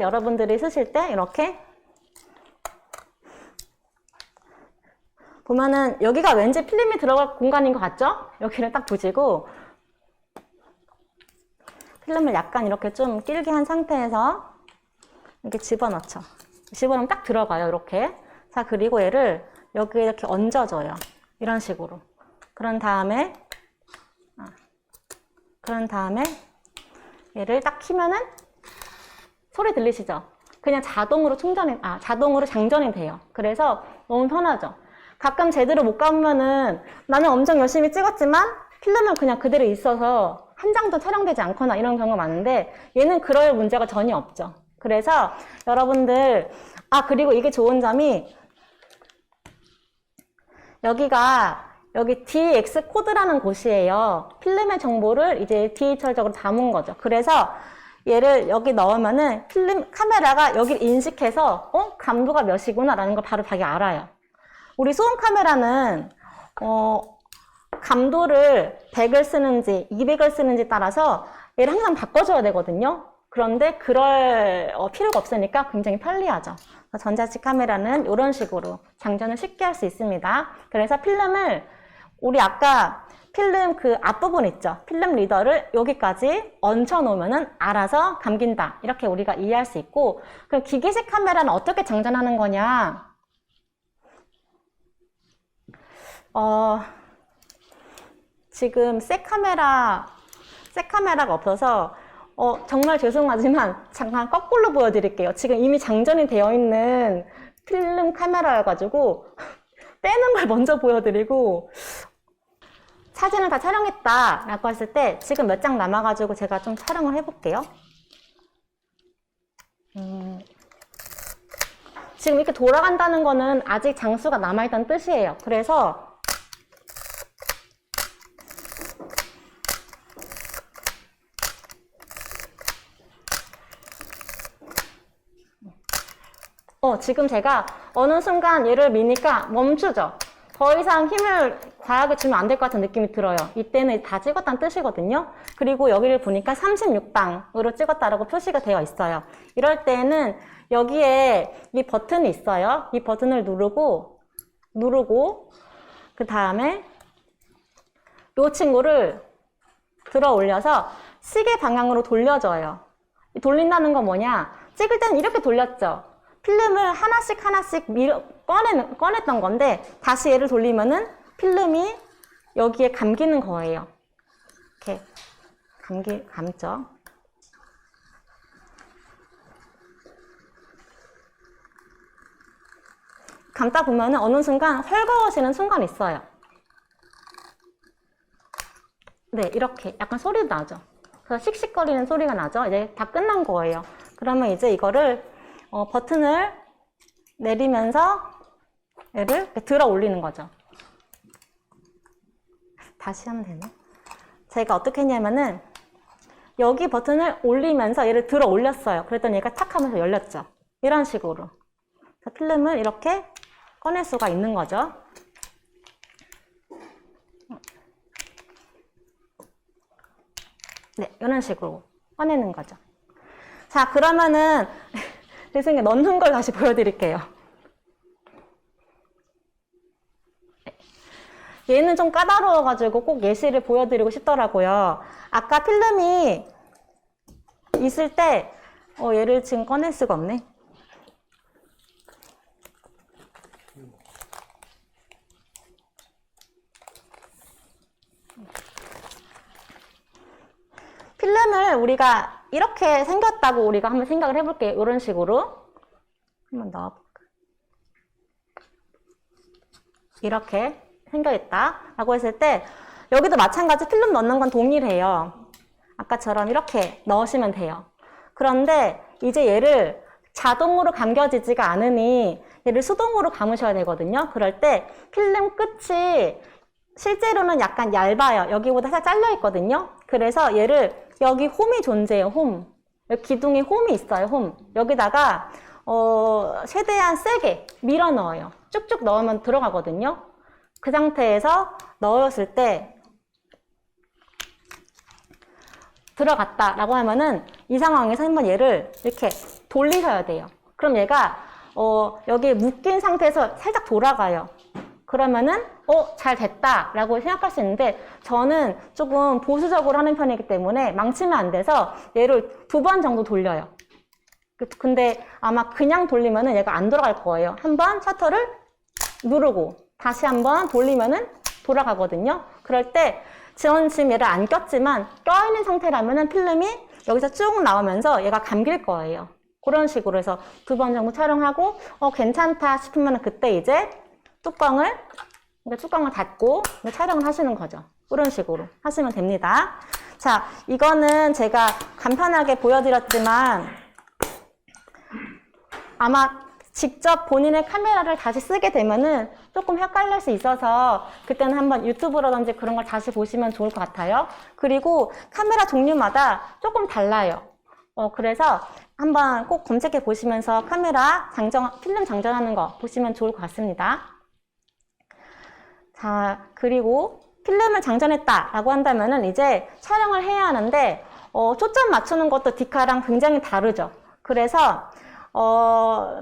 S1: 여러분들이 쓰실 때 이렇게 보면은 여기가 왠지 필름이 들어갈 공간인 것 같죠? 여기를 딱 보시고 필름을 약간 이렇게 좀 길게 한 상태에서 이렇게 집어넣죠. 집어넣으면 딱 들어가요, 이렇게. 자, 그리고 얘를 여기에 이렇게 얹어줘요. 이런 식으로. 그런 다음에 얘를 딱 키면은 소리 들리시죠? 그냥 자동으로 자동으로 장전이 돼요. 그래서 너무 편하죠. 가끔 제대로 못 감으면은 나는 엄청 열심히 찍었지만 필름은 그냥 그대로 있어서 한 장도 촬영되지 않거나 이런 경우가 많은데 얘는 그럴 문제가 전혀 없죠. 그래서 여러분들 그리고 이게 좋은 점이 여기 DX 코드라는 곳이에요. 필름의 정보를 이제 디지털적으로 담은 거죠. 그래서 얘를 여기 넣으면은 필름 카메라가 여기를 인식해서 감도가 몇이구나 라는 걸 바로 자기 알아요. 우리 소음 카메라는 감도를 100을 쓰는지 200을 쓰는지 따라서 얘를 항상 바꿔줘야 되거든요. 그런데 그럴 필요가 없으니까 굉장히 편리하죠. 전자식 카메라는 이런 식으로 장전을 쉽게 할 수 있습니다. 그래서 필름을 우리 아까 필름 그 앞부분 있죠. 필름 리더를 여기까지 얹혀 놓으면은 알아서 감긴다. 이렇게 우리가 이해할 수 있고, 그럼 기계식 카메라는 어떻게 장전하는 거냐? 지금 새 카메라가 없어서 정말 죄송하지만 잠깐 거꾸로 보여드릴게요. 지금 이미 장전이 되어 있는 필름 카메라여가지고 빼는 걸 먼저 보여드리고, 사진을 다 촬영했다 라고 했을 때 지금 몇 장 남아가지고 제가 좀 촬영을 해볼게요. 지금 이렇게 돌아간다는 거는 아직 장수가 남아있다는 뜻이에요. 그래서 지금 제가 어느 순간 얘를 미니까 멈추죠. 더 이상 힘을 과하게 주면 안 될 것 같은 느낌이 들어요. 이때는 다 찍었다는 뜻이거든요. 그리고 여기를 보니까 36방으로 찍었다라고 표시가 되어 있어요. 이럴 때는 여기에 이 버튼이 있어요. 이 버튼을 누르고 그 다음에 이 친구를 들어 올려서 시계 방향으로 돌려줘요. 돌린다는 건 뭐냐? 찍을 때는 이렇게 돌렸죠. 필름을 하나씩 꺼냈던 건데 다시 얘를 돌리면은 필름이 여기에 감기는 거예요. 이렇게 감죠. 감다 보면은 어느 순간 헐거워지는 순간이 있어요. 네, 이렇게 약간 소리도 나죠. 그래서 씩씩거리는 소리가 나죠. 이제 다 끝난 거예요. 그러면 이제 이거를 버튼을 내리면서 얘를 이렇게 들어 올리는 거죠. 다시 하면 되나? 제가 어떻게 했냐면은 여기 버튼을 올리면서 얘를 들어 올렸어요. 그랬더니 얘가 탁 하면서 열렸죠. 이런 식으로. 필름을 이렇게 꺼낼 수가 있는 거죠. 네, 이런 식으로 꺼내는 거죠. 자, 그러면은 제 생각에 넣는 걸 다시 보여드릴게요. 얘는 좀 까다로워가지고 꼭 예시를 보여드리고 싶더라고요. 아까 필름이 있을 때 얘를 지금 꺼낼 수가 없네. 필름을 우리가 이렇게 생겼다고 우리가 한번 생각을 해볼게요. 이런 식으로 한번 넣어볼까? 이렇게 생겨있다 라고 했을 때 여기도 마찬가지 필름 넣는 건 동일해요. 아까처럼 이렇게 넣으시면 돼요. 그런데 이제 얘를 자동으로 감겨지지가 않으니 얘를 수동으로 감으셔야 되거든요. 그럴 때 필름 끝이 실제로는 약간 얇아요. 여기보다 살짝 잘려 있거든요. 그래서 얘를 여기 홈이 존재해요. 홈. 여기 기둥에 홈이 있어요. 홈. 여기다가 최대한 세게 밀어 넣어요. 쭉쭉 넣으면 들어가거든요. 그 상태에서 넣었을 때 들어갔다라고 하면은 이 상황에서 한번 얘를 이렇게 돌리셔야 돼요. 그럼 얘가 여기에 묶인 상태에서 살짝 돌아가요. 그러면은 잘 됐다라고 생각할 수 있는데 저는 조금 보수적으로 하는 편이기 때문에 망치면 안 돼서 얘를 2번 정도 돌려요. 근데 아마 그냥 돌리면은 얘가 안 돌아갈 거예요. 한번 셔터를 누르고 다시 한번 돌리면은 돌아가거든요. 그럴 때 저는 지금 얘를 안 꼈지만 껴있는 상태라면은 필름이 여기서 쭉 나오면서 얘가 감길 거예요. 그런 식으로 해서 2번 정도 촬영하고 괜찮다 싶으면 그때 이제 뚜껑을 닫고 촬영을 하시는 거죠. 그런 식으로 하시면 됩니다. 자, 이거는 제가 간편하게 보여드렸지만 아마 직접 본인의 카메라를 다시 쓰게 되면은 조금 헷갈릴 수 있어서 그때는 한번 유튜브라든지 그런 걸 다시 보시면 좋을 것 같아요. 그리고 카메라 종류마다 조금 달라요. 그래서 한번 꼭 검색해 보시면서 카메라 필름 장전하는 거 보시면 좋을 것 같습니다. 자, 그리고 필름을 장전했다라고 한다면은 이제 촬영을 해야 하는데 초점 맞추는 것도 디카랑 굉장히 다르죠. 그래서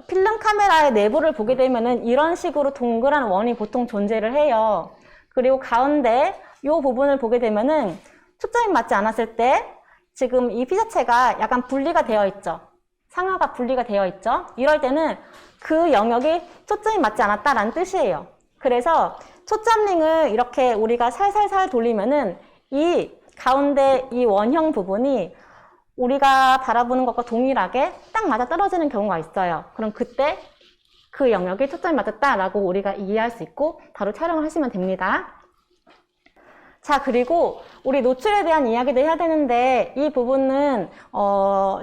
S1: 필름 카메라의 내부를 보게 되면은 이런 식으로 동그란 원이 보통 존재를 해요. 그리고 가운데 이 부분을 보게 되면은 초점이 맞지 않았을 때 지금 이 피사체가 약간 분리가 되어 있죠. 상하가 분리가 되어 있죠. 이럴 때는 그 영역이 초점이 맞지 않았다라는 뜻이에요. 그래서 초점링을 이렇게 우리가 살살살 돌리면은 이 가운데 이 원형 부분이 우리가 바라보는 것과 동일하게 딱 맞아 떨어지는 경우가 있어요. 그럼 그때 그 영역이 초점이 맞았다라고 우리가 이해할 수 있고 바로 촬영을 하시면 됩니다. 자, 그리고 우리 노출에 대한 이야기도 해야 되는데 이 부분은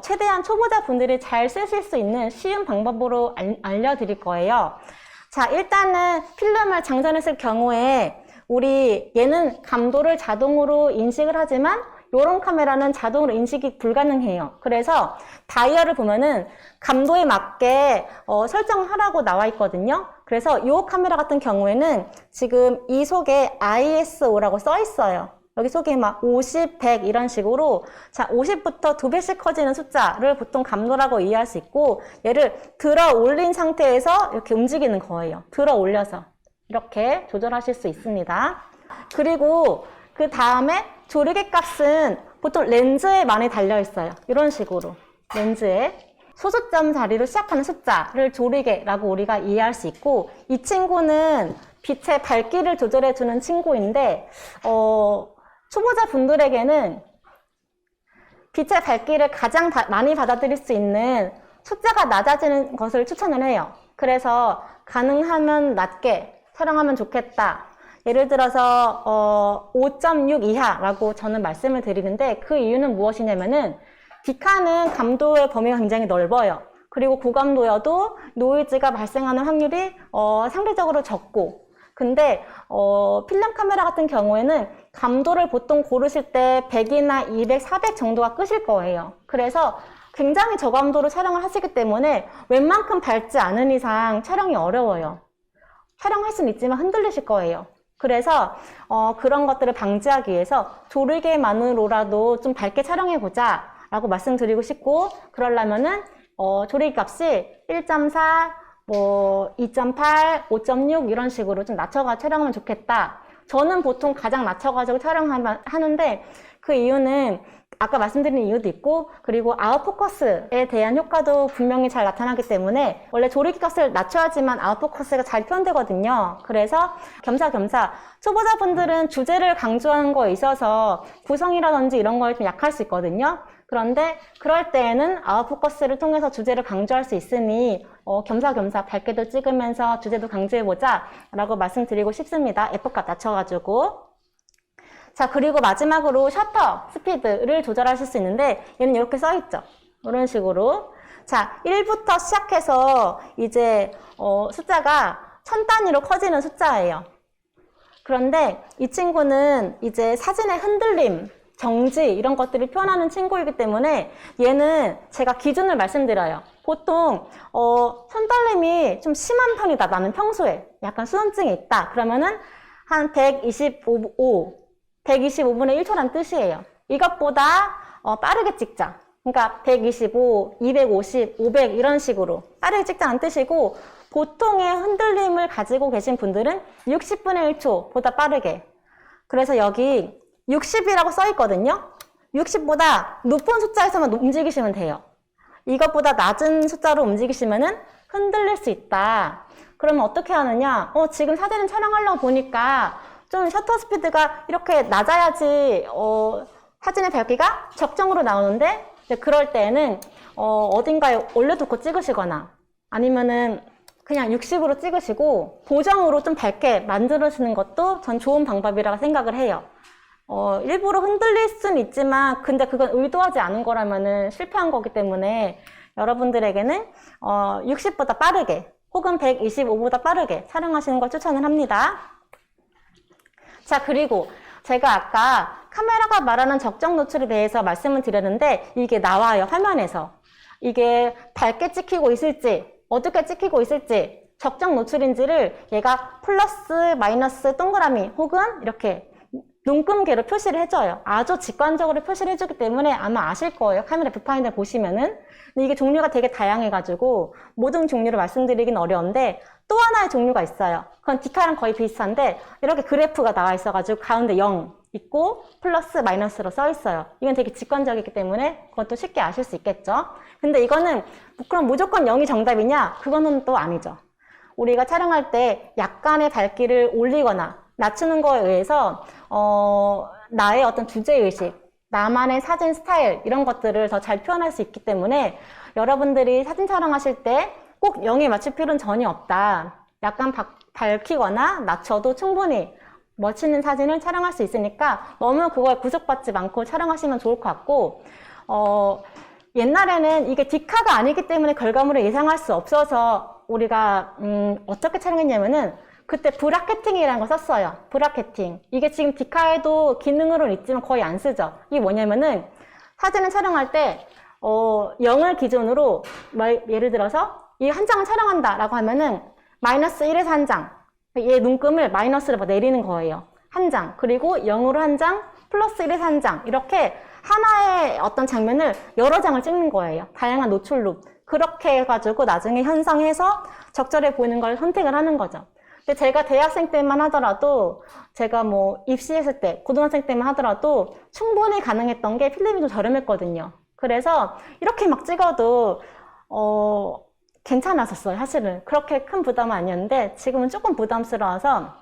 S1: 최대한 초보자분들이 잘 쓰실 수 있는 쉬운 방법으로 알려드릴 거예요. 자, 일단은 필름을 장전했을 경우에 우리 얘는 감도를 자동으로 인식을 하지만 이런 카메라는 자동으로 인식이 불가능해요. 그래서 다이얼을 보면은 감도에 맞게 설정하라고 나와 있거든요. 그래서 이 카메라 같은 경우에는 지금 이 속에 ISO라고 써 있어요. 여기 속에 막 50, 100 이런 식으로 자 50부터 2배씩 커지는 숫자를 보통 감도라고 이해할 수 있고 얘를 들어 올린 상태에서 이렇게 움직이는 거예요. 들어 올려서 이렇게 조절하실 수 있습니다. 그리고 그 다음에 조리개 값은 보통 렌즈에 많이 달려 있어요. 이런 식으로 렌즈에 소수점 자리로 시작하는 숫자를 조리개라고 우리가 이해할 수 있고 이 친구는 빛의 밝기를 조절해 주는 친구인데 초보자분들에게는 빛의 밝기를 가장 많이 받아들일 수 있는 숫자가 낮아지는 것을 추천을 해요. 그래서 가능하면 낮게 촬영하면 좋겠다. 예를 들어서 5.6 이하라고 저는 말씀을 드리는데 그 이유는 무엇이냐면은 디카는 감도의 범위가 굉장히 넓어요. 그리고 고감도여도 노이즈가 발생하는 확률이 상대적으로 적고 근데 필름 카메라 같은 경우에는 감도를 보통 고르실 때 100이나 200, 400 정도가 끝일 거예요. 그래서 굉장히 저감도로 촬영을 하시기 때문에 웬만큼 밝지 않은 이상 촬영이 어려워요. 촬영할 수는 있지만 흔들리실 거예요. 그래서 그런 것들을 방지하기 위해서 조리개만으로라도 좀 밝게 촬영해보자 라고 말씀드리고 싶고 그러려면은 조리개 값이 1.4, 2.8, 5.6 이런 식으로 좀 낮춰가 촬영하면 좋겠다. 저는 보통 가장 낮춰가지고 촬영하는데 그 이유는 아까 말씀드린 이유도 있고 그리고 아웃포커스에 대한 효과도 분명히 잘 나타나기 때문에 원래 조리개 값을 낮춰야지만 아웃포커스가 잘 표현되거든요. 그래서 겸사겸사 초보자분들은 주제를 강조하는 거에 있어서 구성이라든지 이런 거에 좀 약할 수 있거든요. 그런데 그럴 때에는 아웃포커스를 통해서 주제를 강조할 수 있으니 겸사겸사 밝게도 찍으면서 주제도 강조해보자 라고 말씀드리고 싶습니다. F값 낮춰가지고. 자, 그리고 마지막으로 셔터 스피드를 조절하실 수 있는데 얘는 이렇게 써있죠. 이런 식으로. 자, 1부터 시작해서 이제 숫자가 1000단위로 커지는 숫자예요. 그런데 이 친구는 이제 사진의 흔들림, 정지 이런 것들을 표현하는 친구이기 때문에 얘는 제가 기준을 말씀드려요. 보통 손떨림이 좀 심한 편이다. 나는 평소에 약간 수전증이 있다. 그러면은 한 125분의 1초란 뜻이에요. 이것보다 빠르게 찍자. 그러니까 125, 250, 500 이런 식으로 빠르게 찍자는 뜻이고 보통의 흔들림을 가지고 계신 분들은 60분의 1초보다 빠르게. 그래서 여기 60이라고 써 있거든요. 60보다 높은 숫자에서만 움직이시면 돼요. 이것보다 낮은 숫자로 움직이시면은 흔들릴 수 있다. 그러면 어떻게 하느냐? 지금 사진을 촬영하려고 보니까 좀 셔터 스피드가 이렇게 낮아야지 사진의 밝기가 적정으로 나오는데, 그럴 때는 어딘가에 올려두고 찍으시거나 아니면은 그냥 60으로 찍으시고 보정으로 좀 밝게 만들어주는 것도 전 좋은 방법이라고 생각을 해요. 일부러 흔들릴 수는 있지만 근데 그건 의도하지 않은 거라면은 실패한 거기 때문에 여러분들에게는 60보다 빠르게 혹은 125보다 빠르게 촬영하시는 걸 추천을 합니다. 자, 그리고 제가 아까 카메라가 말하는 적정 노출에 대해서 말씀을 드렸는데 이게 나와요, 화면에서. 이게 밝게 찍히고 있을지 어둡게 찍히고 있을지 적정 노출인지를 얘가 플러스 마이너스 동그라미 혹은 이렇게 눈금계로 표시를 해줘요. 아주 직관적으로 표시를 해주기 때문에 아마 아실 거예요. 카메라 뷰파인더 보시면은. 근데 이게 종류가 되게 다양해가지고 모든 종류를 말씀드리긴 어려운데 또 하나의 종류가 있어요. 그건 디카랑 거의 비슷한데 이렇게 그래프가 나와 있어가지고 가운데 0 있고 플러스 마이너스로 써 있어요. 이건 되게 직관적이기 때문에 그것도 쉽게 아실 수 있겠죠. 근데 이거는 그럼 무조건 0이 정답이냐? 그거는 또 아니죠. 우리가 촬영할 때 약간의 밝기를 올리거나 낮추는 거에 의해서 나의 어떤 주제의식, 나만의 사진 스타일 이런 것들을 더 잘 표현할 수 있기 때문에 여러분들이 사진 촬영하실 때 꼭 0에 맞출 필요는 전혀 없다. 약간 밝히거나 낮춰도 충분히 멋있는 사진을 촬영할 수 있으니까 너무 그거에 구속받지 않고 촬영하시면 좋을 것 같고 옛날에는 이게 디카가 아니기 때문에 결과물을 예상할 수 없어서 우리가 어떻게 촬영했냐면은 그때 브라켓팅이라는 걸 썼어요. 브라켓팅. 이게 지금 디카에도 기능으로는 있지만 거의 안 쓰죠. 이게 뭐냐면은 사진을 촬영할 때 0을 기준으로 예를 들어서 이 한 장을 촬영한다 라고 하면은 마이너스 1에서 한 장, 얘 눈금을 마이너스로 내리는 거예요. 한 장, 그리고 0으로 한 장, 플러스 1에서 한 장, 이렇게 하나의 어떤 장면을 여러 장을 찍는 거예요. 다양한 노출 룩. 그렇게 해가지고 나중에 형성해서 적절해 보이는 걸 선택을 하는 거죠. 근데 제가 대학생 때만 하더라도, 제가 뭐 입시했을 때, 고등학생 때만 하더라도 충분히 가능했던 게 필름이 좀 저렴했거든요. 그래서 이렇게 막 찍어도 괜찮았었어요. 사실은 그렇게 큰 부담은 아니었는데 지금은 조금 부담스러워서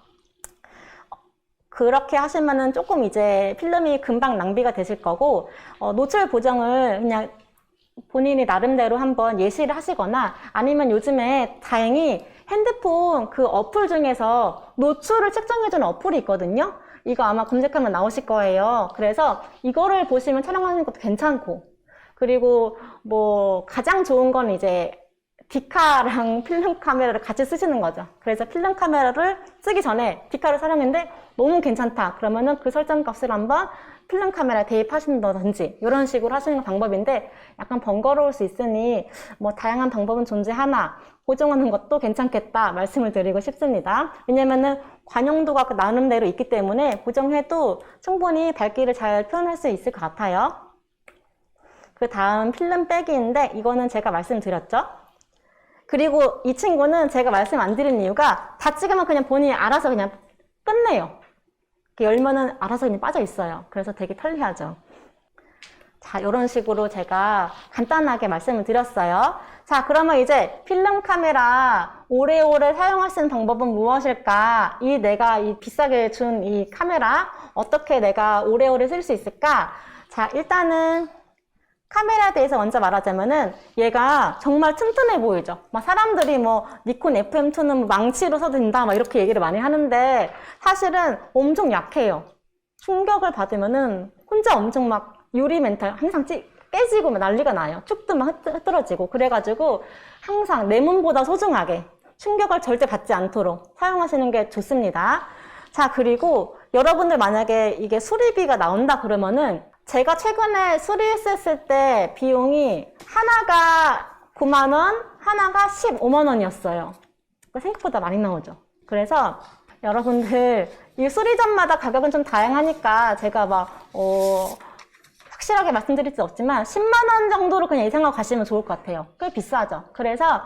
S1: 그렇게 하시면은 조금 이제 필름이 금방 낭비가 되실 거고 노출 보정을 그냥 본인이 나름대로 한번 예시를 하시거나 아니면 요즘에 다행히 핸드폰 그 어플 중에서 노출을 측정해주는 어플이 있거든요. 이거 아마 검색하면 나오실 거예요. 그래서 이거를 보시면 촬영하는 것도 괜찮고 그리고 뭐 가장 좋은 건 이제 디카랑 필름 카메라를 같이 쓰시는 거죠. 그래서 필름 카메라를 쓰기 전에 디카를 촬영했는데 너무 괜찮다. 그러면은 그 설정 값을 한번 필름 카메라에 대입하신다든지 이런 식으로 하시는 방법인데 약간 번거로울 수 있으니 뭐 다양한 방법은 존재하나 보정하는 것도 괜찮겠다 말씀을 드리고 싶습니다. 왜냐면은 관용도가 나름대로 있기 때문에 보정해도 충분히 밝기를 잘 표현할 수 있을 것 같아요. 그 다음 필름 빼기인데 이거는 제가 말씀드렸죠. 그리고 이 친구는 제가 말씀 안 드린 이유가 다 찍으면 그냥 본인이 알아서 그냥 끝내요. 열면은 알아서 그냥 빠져 있어요. 그래서 되게 편리하죠. 자, 이런 식으로 제가 간단하게 말씀을 드렸어요. 자, 그러면 이제 필름 카메라 오래오래 사용할 수 있는 방법은 무엇일까? 내가 이 비싸게 준 이 카메라 어떻게 내가 오래오래 쓸 수 있을까? 자, 일단은 카메라에 대해서 먼저 말하자면은 얘가 정말 튼튼해 보이죠. 막 사람들이 뭐 니콘 FM2는 망치로 써도 된다 막 이렇게 얘기를 많이 하는데 사실은 엄청 약해요. 충격을 받으면은 혼자 엄청 막 유리 멘탈 항상 깨지고 막 난리가 나요. 축도 막 흐트러지고 그래가지고 항상 내 몸보다 소중하게 충격을 절대 받지 않도록 사용하시는 게 좋습니다. 자, 그리고 여러분들 만약에 이게 수리비가 나온다 그러면은 제가 최근에 수리했을 때 비용이 하나가 9만 원, 하나가 15만 원이었어요. 생각보다 많이 나오죠. 그래서 여러분들 이 수리점마다 가격은 좀 다양하니까 제가 막 확실하게 말씀드릴 수 없지만 10만 원 정도로 그냥 예상하고 가시면 좋을 것 같아요. 꽤 비싸죠. 그래서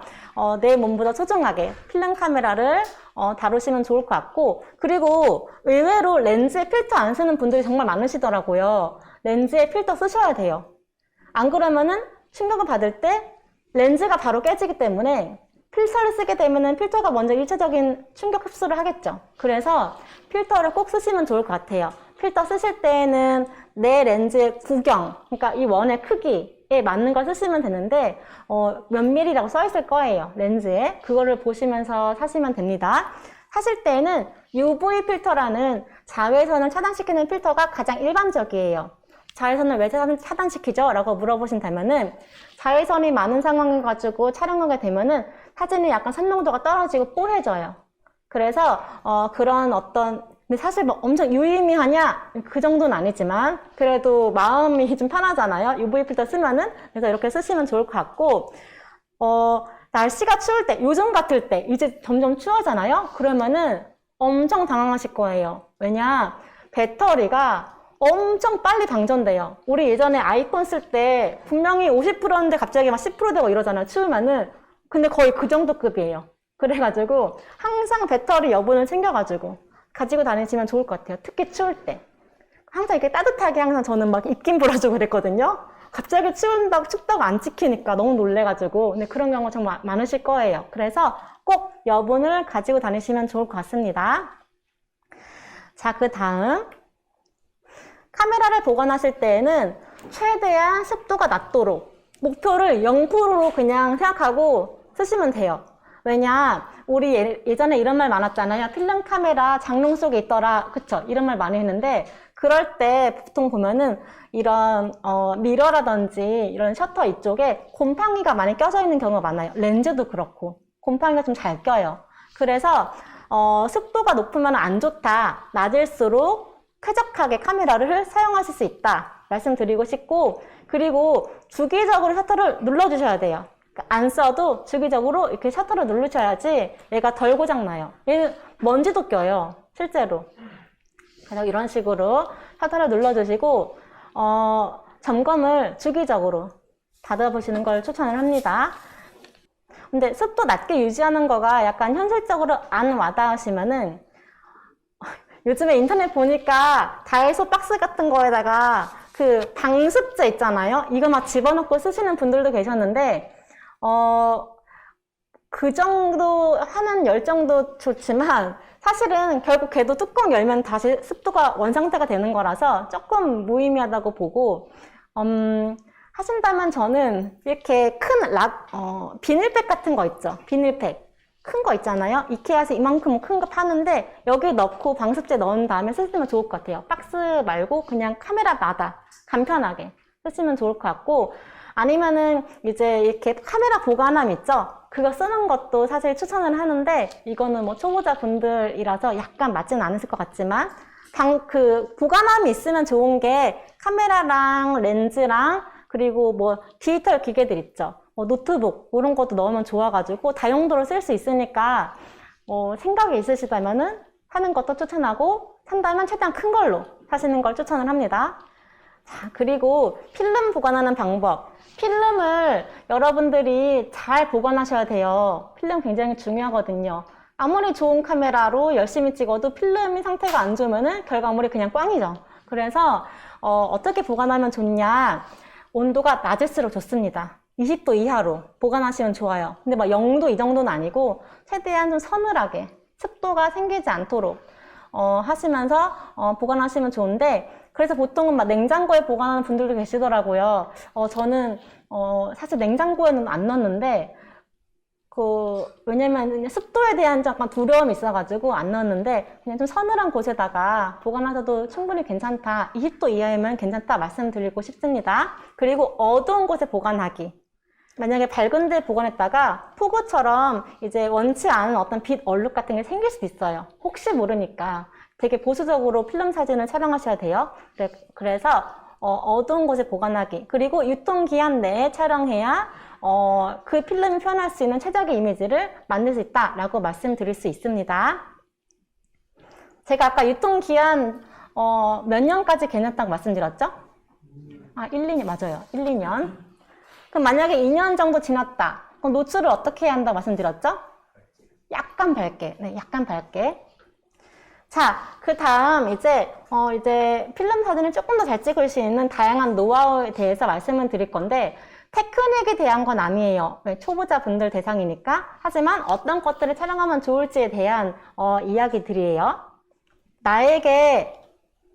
S1: 내 몸보다 소중하게 필름 카메라를 다루시면 좋을 것 같고 그리고 의외로 렌즈에 필터 안 쓰는 분들이 정말 많으시더라고요. 렌즈에 필터 쓰셔야 돼요. 안 그러면은 충격을 받을 때 렌즈가 바로 깨지기 때문에 필터를 쓰게 되면은 필터가 먼저 일차적인 충격 흡수를 하겠죠. 그래서 필터를 꼭 쓰시면 좋을 것 같아요. 필터 쓰실 때에는 내 렌즈의 구경, 그러니까 이 원의 크기에 맞는 걸 쓰시면 되는데 몇 밀리라고 써 있을 거예요. 렌즈에. 그거를 보시면서 사시면 됩니다. 사실 때에는 UV 필터라는 자외선을 차단시키는 필터가 가장 일반적이에요. 자외선을 왜 차단시키죠? 라고 물어보신다면은 자외선이 많은 상황을 가지고 촬영하게 되면은 사진이 약간 선명도가 떨어지고 뽀해져요. 그래서 그런 어떤 근데 사실 뭐 엄청 유의미하냐? 그 정도는 아니지만 그래도 마음이 좀 편하잖아요. UV 필터 쓰면은. 그래서 이렇게 쓰시면 좋을 것 같고 날씨가 추울 때, 요즘 같을 때 이제 점점 추워잖아요. 그러면은 엄청 당황하실 거예요. 왜냐? 배터리가 엄청 빨리 방전돼요. 우리 예전에 아이폰 쓸 때 분명히 50%였는데 갑자기 막 10% 되고 이러잖아요. 추우면은. 근데 거의 그 정도 급이에요. 그래가지고 항상 배터리 여분을 챙겨가지고 가지고 다니시면 좋을 것 같아요. 특히 추울 때. 항상 이렇게 따뜻하게 항상 저는 막 입김 불어주고 그랬거든요. 갑자기 춥다고 안 지키니까 너무 놀래가지고. 근데 그런 경우 정말 많으실 거예요. 그래서 꼭 여분을 가지고 다니시면 좋을 것 같습니다. 자, 그 다음. 카메라를 보관하실 때에는 최대한 습도가 낮도록 목표를 0%로 그냥 생각하고 쓰시면 돼요. 왜냐, 우리 예전에 이런 말 많았잖아요. 필름 카메라 장롱 속에 있더라. 그쵸? 이런 말 많이 했는데 그럴 때 보통 보면은 이런 미러라든지 이런 셔터 이쪽에 곰팡이가 많이 껴져 있는 경우가 많아요. 렌즈도 그렇고 곰팡이가 좀 잘 껴요. 그래서 습도가 높으면 안 좋다. 낮을수록 쾌적하게 카메라를 사용하실 수 있다 말씀드리고 싶고, 그리고 주기적으로 셔터를 눌러주셔야 돼요. 그러니까 안 써도 주기적으로 이렇게 셔터를 누르셔야지 얘가 덜 고장나요. 얘는 먼지도 껴요 실제로. 그래서 이런 식으로 셔터를 눌러주시고 점검을 주기적으로 받아보시는 걸 추천을 합니다. 근데 습도 낮게 유지하는 거가 약간 현실적으로 안 와닿으시면은 요즘에 인터넷 보니까 다이소 박스 같은 거에다가 그 방습제 있잖아요. 이거 막 집어넣고 쓰시는 분들도 계셨는데 그 정도 하는 열정도 좋지만 사실은 결국 걔도 뚜껑 열면 다시 습도가 원상태가 되는 거라서 조금 무의미하다고 보고 하신다면 저는 이렇게 큰 비닐팩 같은 거 있죠. 비닐팩. 큰 거 있잖아요. 이케아에서 이만큼 큰 거 파는데 여기 넣고 방습제 넣은 다음에 쓰시면 좋을 것 같아요. 박스 말고 그냥 카메라마다 간편하게 쓰시면 좋을 것 같고, 아니면은 이제 이렇게 카메라 보관함 있죠? 그거 쓰는 것도 사실 추천을 하는데 이거는 뭐 초보자 분들이라서 약간 맞지는 않으실 것 같지만 그 보관함이 있으면 좋은 게 카메라랑 렌즈랑 그리고 뭐 디지털 기계들 있죠. 노트북 이런 것도 넣으면 좋아가지고 다용도로 쓸 수 있으니까 생각이 있으시다면은 사는 것도 추천하고, 산다면 최대한 큰 걸로 사시는 걸 추천을 합니다. 자, 그리고 필름 보관하는 방법. 필름을 여러분들이 잘 보관하셔야 돼요. 필름 굉장히 중요하거든요. 아무리 좋은 카메라로 열심히 찍어도 필름이 상태가 안 좋으면은 결과물이 그냥 꽝이죠. 그래서 어떻게 보관하면 좋냐? 온도가 낮을수록 좋습니다. 20도 이하로 보관하시면 좋아요. 근데 막 0도 이 정도는 아니고 최대한 좀 서늘하게 습도가 생기지 않도록 하시면서 보관하시면 좋은데, 그래서 보통은 막 냉장고에 보관하는 분들도 계시더라고요. 저는 사실 냉장고에는 안 넣었는데 왜냐면 습도에 대한 약간 두려움이 있어가지고 안 넣었는데 그냥 좀 서늘한 곳에다가 보관하셔도 충분히 괜찮다. 20도 이하이면 괜찮다 말씀드리고 싶습니다. 그리고 어두운 곳에 보관하기. 만약에 밝은 데 보관했다가 폭우처럼 이제 원치 않은 어떤 빛 얼룩 같은 게 생길 수도 있어요. 혹시 모르니까 되게 보수적으로 필름 사진을 촬영하셔야 돼요. 그래서 어두운 곳에 보관하기. 그리고 유통기한 내에 촬영해야 그 필름이 표현할 수 있는 최적의 이미지를 만들 수 있다라고 말씀드릴 수 있습니다. 제가 아까 유통기한 몇 년까지 괜찮다고 말씀드렸죠? 1, 2년 맞아요. 1, 2년. 그럼 만약에 2년 정도 지났다. 그럼 노출을 어떻게 해야 한다고 말씀드렸죠? 약간 밝게. 네, 약간 밝게. 자, 그 다음 이제 필름 사진을 조금 더 잘 찍을 수 있는 다양한 노하우에 대해서 말씀을 드릴 건데, 테크닉에 대한 건 아니에요. 초보자분들 대상이니까. 하지만 어떤 것들을 촬영하면 좋을지에 대한 이야기들이에요. 나에게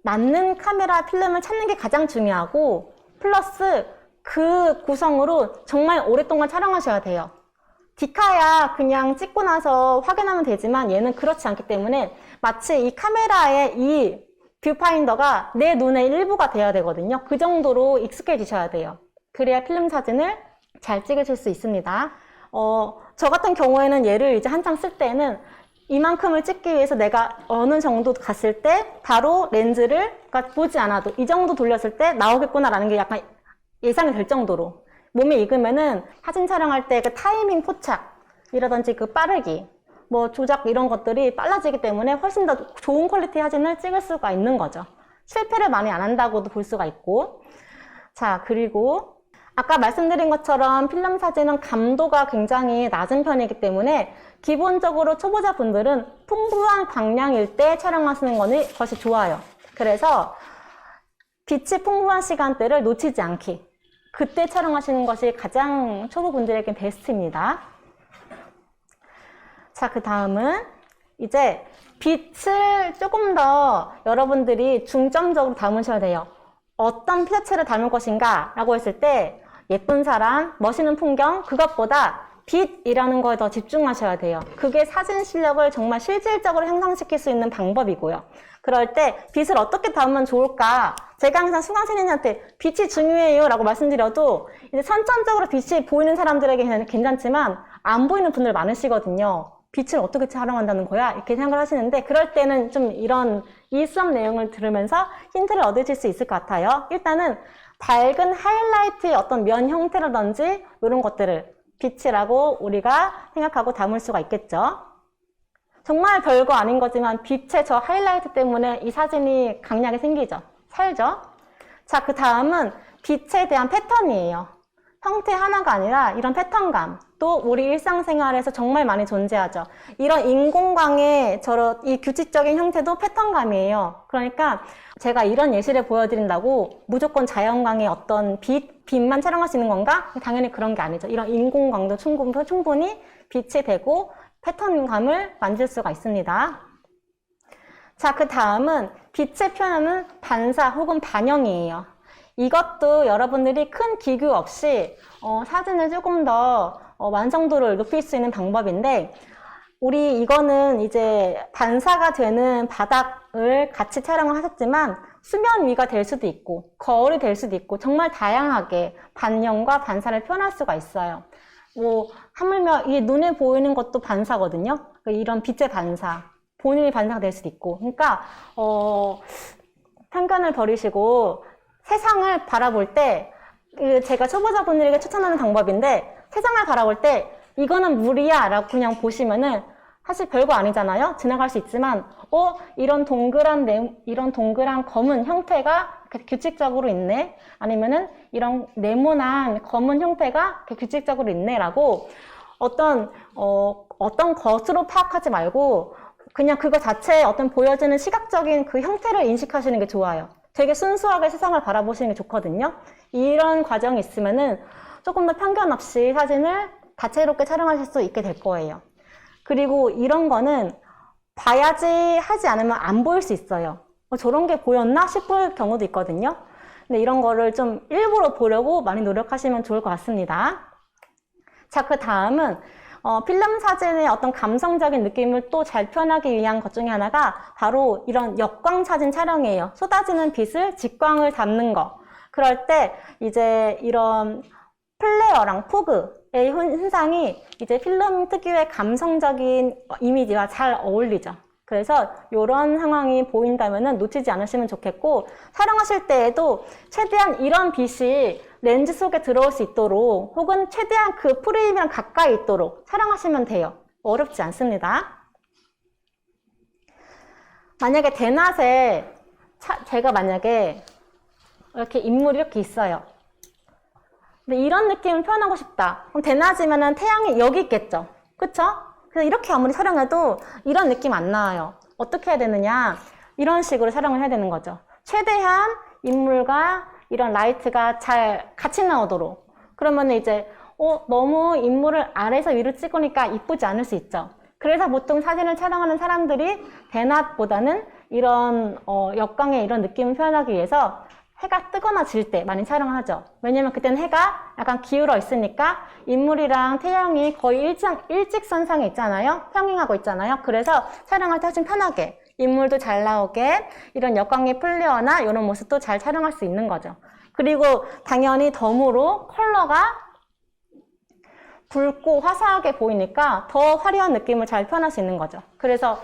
S1: 맞는 카메라 필름을 찾는 게 가장 중요하고, 플러스 그 구성으로 정말 오랫동안 촬영하셔야 돼요. 디카야 그냥 찍고 나서 확인하면 되지만 얘는 그렇지 않기 때문에 마치 이 카메라의 이 뷰파인더가 내 눈의 일부가 돼야 되거든요. 그 정도로 익숙해지셔야 돼요. 그래야 필름 사진을 잘 찍으실 수 있습니다. 저 같은 경우에는 얘를 이제 한창 쓸 때는 이만큼을 찍기 위해서 내가 어느 정도 갔을 때 바로 렌즈를 그러니까 보지 않아도 이 정도 돌렸을 때 나오겠구나라는 게 약간 예상이 될 정도로 몸에 익으면은 사진 촬영할 때 그 타이밍 포착이라든지 그 빠르기 뭐 조작 이런 것들이 빨라지기 때문에 훨씬 더 좋은 퀄리티 사진을 찍을 수가 있는 거죠. 실패를 많이 안 한다고도 볼 수가 있고. 자, 그리고 아까 말씀드린 것처럼 필름 사진은 감도가 굉장히 낮은 편이기 때문에 기본적으로 초보자분들은 풍부한 광량일 때 촬영하시는 것이 좋아요. 그래서 빛이 풍부한 시간대를 놓치지 않기. 그때 촬영하시는 것이 가장 초보분들에게 베스트입니다. 자, 그 다음은 이제 빛을 조금 더 여러분들이 중점적으로 담으셔야 돼요. 어떤 피사체를 담을 것인가 라고 했을 때 예쁜 사람, 멋있는 풍경, 그것보다 빛이라는 거에 더 집중하셔야 돼요. 그게 사진 실력을 정말 실질적으로 향상시킬 수 있는 방법이고요. 그럴 때 빛을 어떻게 담으면 좋을까? 제가 항상 수강생님한테 빛이 중요해요 라고 말씀드려도 이제 선천적으로 빛이 보이는 사람들에게는 괜찮지만 안 보이는 분들 많으시거든요. 빛을 어떻게 촬영한다는 거야? 이렇게 생각을 하시는데 그럴 때는 좀 이런 이 수업 내용을 들으면서 힌트를 얻으실 수 있을 것 같아요. 일단은 밝은 하이라이트의 어떤 면 형태라든지 이런 것들을 빛이라고 우리가 생각하고 담을 수가 있겠죠. 정말 별거 아닌 거지만 빛의 저 하이라이트 때문에 이 사진이 강약이 생기죠. 살죠. 자, 그 다음은 빛에 대한 패턴이에요. 형태 하나가 아니라 이런 패턴감. 또 우리 일상생활에서 정말 많이 존재하죠. 이런 인공광의 이 규칙적인 형태도 패턴감이에요. 그러니까 제가 이런 예시를 보여드린다고 무조건 자연광의 어떤 빛만 촬영할 수 있는 건가? 당연히 그런 게 아니죠. 이런 인공광도 충분히 빛이 되고 패턴감을 만들 수가 있습니다. 자, 그 다음은 빛의 표현은 반사 혹은 반영이에요. 이것도 여러분들이 큰 기교 없이 사진을 조금 더 완성도를 높일 수 있는 방법인데 우리 이거는 이제 반사가 되는 바닥을 같이 촬영을 하셨지만 수면 위가 될 수도 있고 거울이 될 수도 있고 정말 다양하게 반영과 반사를 표현할 수가 있어요. 뭐 하물며 이 눈에 보이는 것도 반사거든요. 이런 빛의 반사, 본인이 반사가 될 수도 있고 그러니까 편견을 버리시고 세상을 바라볼 때 제가 초보자분들에게 추천하는 방법인데 세상을 바라볼 때 이거는 물이야 라고 그냥 보시면은 사실 별거 아니잖아요. 지나갈 수 있지만 이런 동그란 검은 형태가 규칙적으로 있네. 아니면은 이런 네모난 검은 형태가 규칙적으로 있네 라고 어떤 것으로 파악하지 말고 그냥 그거 자체에 어떤 보여지는 시각적인 그 형태를 인식하시는 게 좋아요. 되게 순수하게 세상을 바라보시는 게 좋거든요. 이런 과정이 있으면은 조금 더 편견 없이 사진을 다채롭게 촬영하실 수 있게 될 거예요. 그리고 이런 거는 봐야지 하지 않으면 안 보일 수 있어요. 저런 게 보였나 싶을 경우도 있거든요. 근데 이런 거를 좀 일부러 보려고 많이 노력하시면 좋을 것 같습니다. 자, 그 다음은 필름 사진의 어떤 감성적인 느낌을 또 잘 표현하기 위한 것 중에 하나가 바로 이런 역광 사진 촬영이에요. 쏟아지는 빛을 직광을 담는 거. 그럴 때 이제 이런 플레어랑 포그의 현상이 이제 필름 특유의 감성적인 이미지와 잘 어울리죠. 그래서 이런 상황이 보인다면 놓치지 않으시면 좋겠고 촬영하실 때에도 최대한 이런 빛이 렌즈 속에 들어올 수 있도록 혹은 최대한 그 프레임이랑 가까이 있도록 촬영하시면 돼요. 어렵지 않습니다. 만약에 대낮에 제가 만약에 이렇게 인물이 이렇게 있어요. 근데 이런 느낌을 표현하고 싶다. 그럼 대낮이면은 태양이 여기 있겠죠. 그쵸? 그래서 이렇게 아무리 촬영해도 이런 느낌 안 나와요. 어떻게 해야 되느냐? 이런 식으로 촬영을 해야 되는 거죠. 최대한 인물과 이런 라이트가 잘 같이 나오도록 그러면 이제 너무 인물을 아래에서 위로 찍으니까 이쁘지 않을 수 있죠. 그래서 보통 사진을 촬영하는 사람들이 대낮보다는 이런 역광의 이런 느낌을 표현하기 위해서 해가 뜨거나 질 때 많이 촬영을 하죠. 왜냐면 그때는 해가 약간 기울어 있으니까 인물이랑 태양이 거의 일직선상에 있잖아요. 평행하고 있잖아요. 그래서 촬영할 때 훨씬 편하게 인물도 잘 나오게 이런 역광의 플레어나 이런 모습도 잘 촬영할 수 있는 거죠. 그리고 당연히 덤으로 컬러가 붉고 화사하게 보이니까 더 화려한 느낌을 잘 표현할 수 있는 거죠. 그래서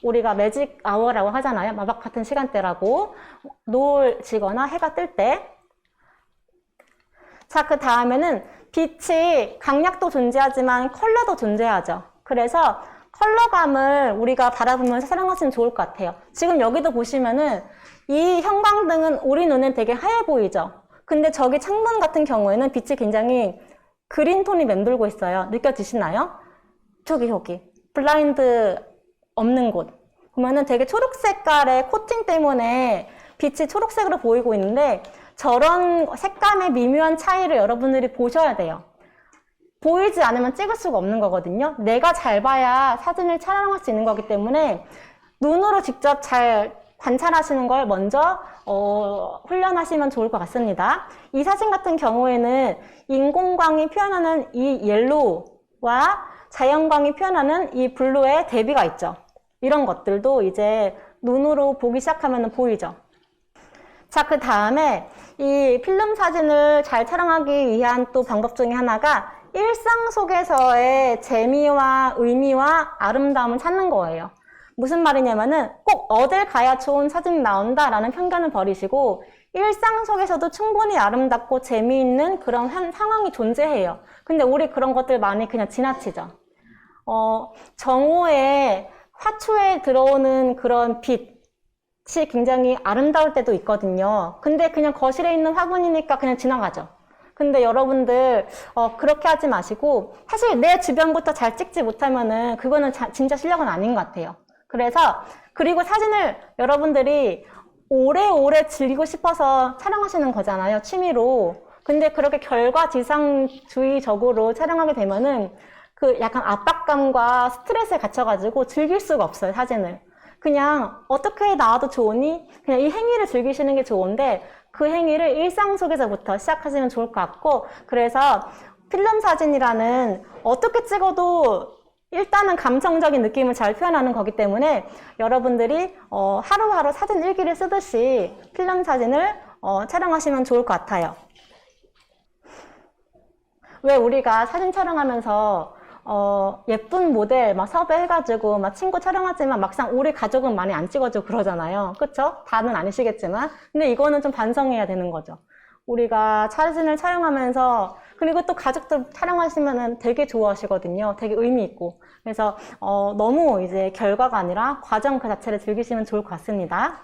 S1: 우리가 매직 아워라고 하잖아요. 마법 같은 시간대라고. 노을 지거나 해가 뜰 때. 자, 그 다음에는 빛이 강약도 존재하지만 컬러도 존재하죠. 그래서 컬러감을 우리가 바라보면서 촬영하시면 좋을 것 같아요. 지금 여기도 보시면은 이 형광등은 우리 눈엔 되게 하얘 보이죠. 근데 저기 창문 같은 경우에는 빛이 굉장히 그린 톤이 맴돌고 있어요. 느껴지시나요? 저기 블라인드 없는 곳 보면은 되게 초록 색깔의 코팅 때문에 빛이 초록색으로 보이고 있는데 저런 색감의 미묘한 차이를 여러분들이 보셔야 돼요. 보이지 않으면 찍을 수가 없는 거거든요. 내가 잘 봐야 사진을 촬영할 수 있는 거기 때문에 눈으로 직접 잘 관찰하시는 걸 먼저 훈련하시면 좋을 것 같습니다. 이 사진 같은 경우에는 인공광이 표현하는 이 옐로우와 자연광이 표현하는 이 블루의 대비가 있죠. 이런 것들도 이제 눈으로 보기 시작하면 보이죠. 자, 그 다음에 이 필름 사진을 잘 촬영하기 위한 또 방법 중에 하나가 일상 속에서의 재미와 의미와 아름다움을 찾는 거예요. 무슨 말이냐면은 꼭 어딜 가야 좋은 사진이 나온다라는 편견을 버리시고 일상 속에서도 충분히 아름답고 재미있는 그런 상황이 존재해요. 근데 우리 그런 것들 많이 그냥 지나치죠. 정오에 화초에 들어오는 그런 빛이 굉장히 아름다울 때도 있거든요. 근데 그냥 거실에 있는 화분이니까 그냥 지나가죠. 근데 여러분들 그렇게 하지 마시고 사실 내 주변부터 잘 찍지 못하면은 그거는 진짜 실력은 아닌 것 같아요. 그래서 그리고 사진을 여러분들이 오래오래 즐기고 싶어서 촬영하시는 거잖아요. 취미로. 근데 그렇게 결과지상주의적으로 촬영하게 되면은 그 약간 압박감과 스트레스에 갇혀가지고 즐길 수가 없어요, 사진을. 그냥 어떻게 나와도 좋으니 그냥 이 행위를 즐기시는 게 좋은데 그 행위를 일상 속에서부터 시작하시면 좋을 것 같고 그래서 필름 사진이라는 어떻게 찍어도 일단은 감성적인 느낌을 잘 표현하는 거기 때문에 여러분들이 하루하루 사진 일기를 쓰듯이 필름 사진을 촬영하시면 좋을 것 같아요. 왜 우리가 사진 촬영하면서 예쁜 모델 막 섭외해가지고 막 친구 촬영하지만 막상 우리 가족은 많이 안 찍어주고 그러잖아요. 그쵸? 다는 아니시겠지만. 근데 이거는 좀 반성해야 되는 거죠. 우리가 사진을 촬영하면서 그리고 또 가족들 촬영하시면은 되게 좋아하시거든요. 되게 의미 있고. 그래서 너무 이제 결과가 아니라 과정 그 자체를 즐기시면 좋을 것 같습니다.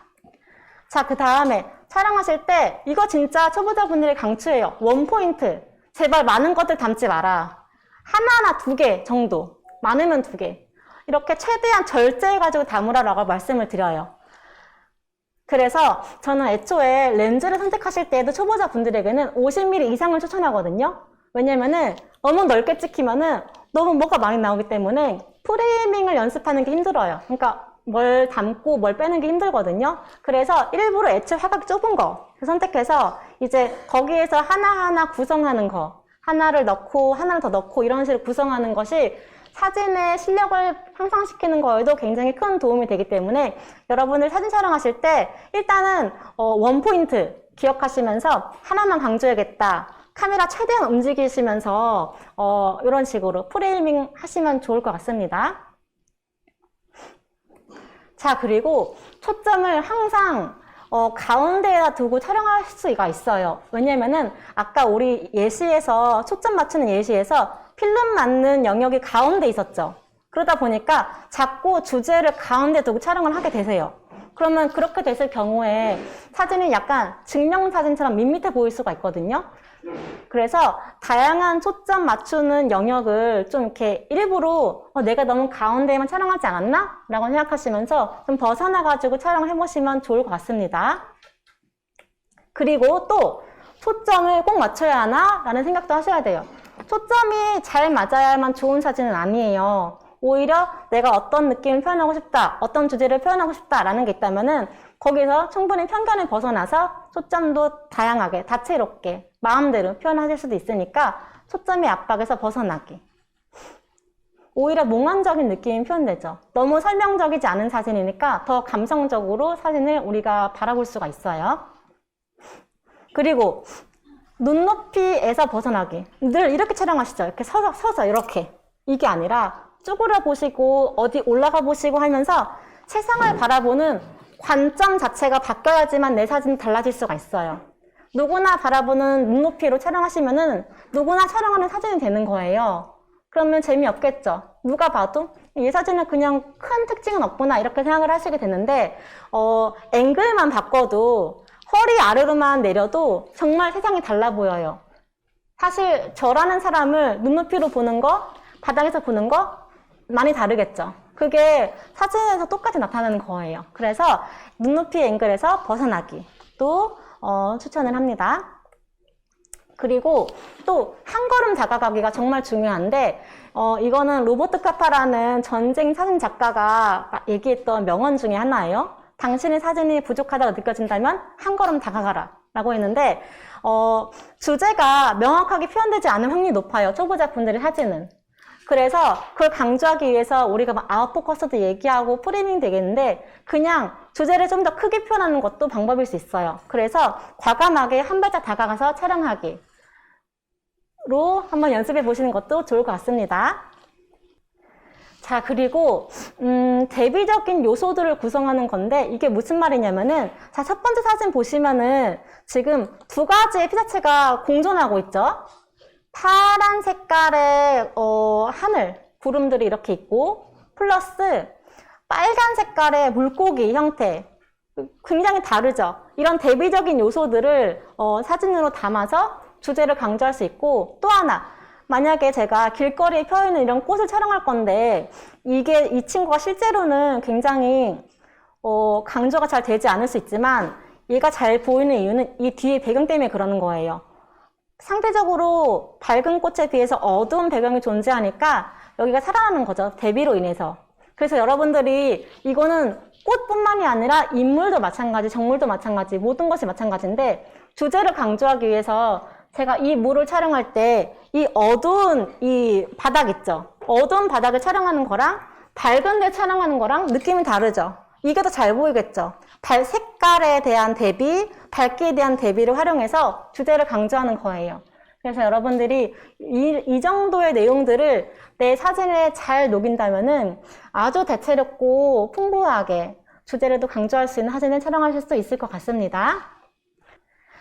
S1: 자, 그 다음에 촬영하실 때 이거 진짜 초보자분들이 강추해요. 원포인트. 제발 많은 것들 담지 마라. 하나나 2개 정도. 많으면 2개. 이렇게 최대한 절제해가지고 담으라라고 말씀을 드려요. 그래서 저는 애초에 렌즈를 선택하실 때에도 초보자분들에게는 50mm 이상을 추천하거든요. 왜냐면은 너무 넓게 찍히면은 너무 뭐가 많이 나오기 때문에 프레이밍을 연습하는 게 힘들어요. 그러니까 뭘 담고 뭘 빼는 게 힘들거든요. 그래서 일부러 애초에 화각이 좁은 거 선택해서 이제 거기에서 하나하나 구성하는 거 하나를 넣고 하나를 더 넣고 이런 식으로 구성하는 것이 사진의 실력을 향상시키는 거에도 굉장히 큰 도움이 되기 때문에 여러분들 사진 촬영하실 때 일단은 원포인트 기억하시면서 하나만 강조해야겠다. 카메라 최대한 움직이시면서 이런 식으로 프레이밍 하시면 좋을 것 같습니다. 자, 그리고 초점을 항상 가운데에다 두고 촬영할 수가 있어요. 왜냐면은 아까 우리 예시에서 초점 맞추는 예시에서 필름 맞는 영역이 가운데 있었죠. 그러다 보니까 자꾸 주제를 가운데 두고 촬영을 하게 되세요. 그러면 그렇게 됐을 경우에 사진이 약간 증명사진처럼 밋밋해 보일 수가 있거든요. 그래서 다양한 초점 맞추는 영역을 좀 이렇게 일부러 내가 너무 가운데에만 촬영하지 않았나? 라고 생각하시면서 좀 벗어나가지고 촬영을 해보시면 좋을 것 같습니다. 그리고 또 초점을 꼭 맞춰야 하나? 라는 생각도 하셔야 돼요. 초점이 잘 맞아야만 좋은 사진은 아니에요. 오히려 내가 어떤 느낌을 표현하고 싶다, 어떤 주제를 표현하고 싶다라는 게 있다면은 거기서 충분히 편견을 벗어나서 초점도 다양하게, 다채롭게, 마음대로 표현하실 수도 있으니까 초점의 압박에서 벗어나기. 오히려 몽환적인 느낌이 표현되죠. 너무 설명적이지 않은 사진이니까 더 감성적으로 사진을 우리가 바라볼 수가 있어요. 그리고 눈높이에서 벗어나기. 늘 이렇게 촬영하시죠. 이렇게 서서 이렇게. 이게 아니라 쭈그려 보시고 어디 올라가 보시고 하면서 세상을 바라보는 관점 자체가 바뀌어야지만 내 사진이 달라질 수가 있어요. 누구나 바라보는 눈높이로 촬영하시면은 누구나 촬영하는 사진이 되는 거예요. 그러면 재미없겠죠. 누가 봐도 이 사진은 그냥 큰 특징은 없구나 이렇게 생각을 하시게 되는데 앵글만 바꿔도 허리 아래로만 내려도 정말 세상이 달라 보여요. 사실 저라는 사람을 눈높이로 보는 거, 바닥에서 보는 거 많이 다르겠죠. 그게 사진에서 똑같이 나타나는 거예요. 그래서 눈높이 앵글에서 벗어나기 또 추천을 합니다. 그리고 또 한 걸음 다가가기가 정말 중요한데 이거는 로버트 카파라는 전쟁 사진 작가가 얘기했던 명언 중에 하나예요. 당신의 사진이 부족하다고 느껴진다면 한 걸음 다가가라 라고 했는데 주제가 명확하게 표현되지 않은 확률이 높아요. 초보자분들의 사진은. 그래서 그걸 강조하기 위해서 우리가 막 아웃포커스도 얘기하고 프레이밍 되겠는데 그냥 주제를 좀 더 크게 표현하는 것도 방법일 수 있어요. 그래서 과감하게 한 발짝 다가가서 촬영하기로 한번 연습해 보시는 것도 좋을 것 같습니다. 자, 그리고 대비적인 요소들을 구성하는 건데 이게 무슨 말이냐면은 자, 첫 번째 사진 보시면은 지금 두 가지의 피사체가 공존하고 있죠. 파란 색깔의 하늘, 구름들이 이렇게 있고 플러스 빨간 색깔의 물고기 형태 굉장히 다르죠. 이런 대비적인 요소들을 사진으로 담아서 주제를 강조할 수 있고 또 하나 만약에 제가 길거리에 펴있는 이런 꽃을 촬영할 건데 이 친구가 실제로는 굉장히 강조가 잘 되지 않을 수 있지만 얘가 잘 보이는 이유는 이 뒤에 배경 때문에 그러는 거예요. 상대적으로 밝은 꽃에 비해서 어두운 배경이 존재하니까 여기가 살아나는 거죠. 대비로 인해서. 그래서 여러분들이 이거는 꽃뿐만이 아니라 인물도 마찬가지, 정물도 마찬가지, 모든 것이 마찬가지인데 주제를 강조하기 위해서 제가 이 물을 촬영할 때 이 어두운 이 바닥 있죠. 어두운 바닥을 촬영하는 거랑 밝은 데 촬영하는 거랑 느낌이 다르죠. 이게 더 잘 보이겠죠. 색깔에 대한 대비, 밝기에 대한 대비를 활용해서 주제를 강조하는 거예요. 그래서 여러분들이 이 정도의 내용들을 내 사진에 잘 녹인다면은 아주 대체롭고 풍부하게 주제를 또 강조할 수 있는 사진을 촬영하실 수 있을 것 같습니다.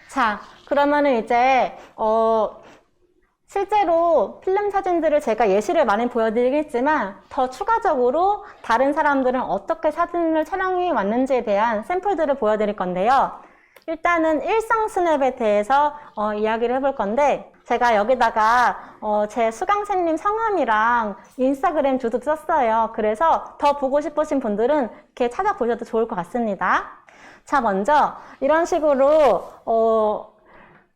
S1: 자, 그러면은 이제 실제로 필름 사진들을 제가 예시를 많이 보여드리겠지만 더 추가적으로 다른 사람들은 어떻게 사진을 촬영해 왔는지에 대한 샘플들을 보여드릴 건데요. 일단은 일상 스냅에 대해서 이야기를 해볼 건데 제가 여기다가 제 수강생님 성함이랑 인스타그램 주소 썼어요. 그래서 더 보고 싶으신 분들은 이렇게 찾아보셔도 좋을 것 같습니다. 자, 먼저 이런 식으로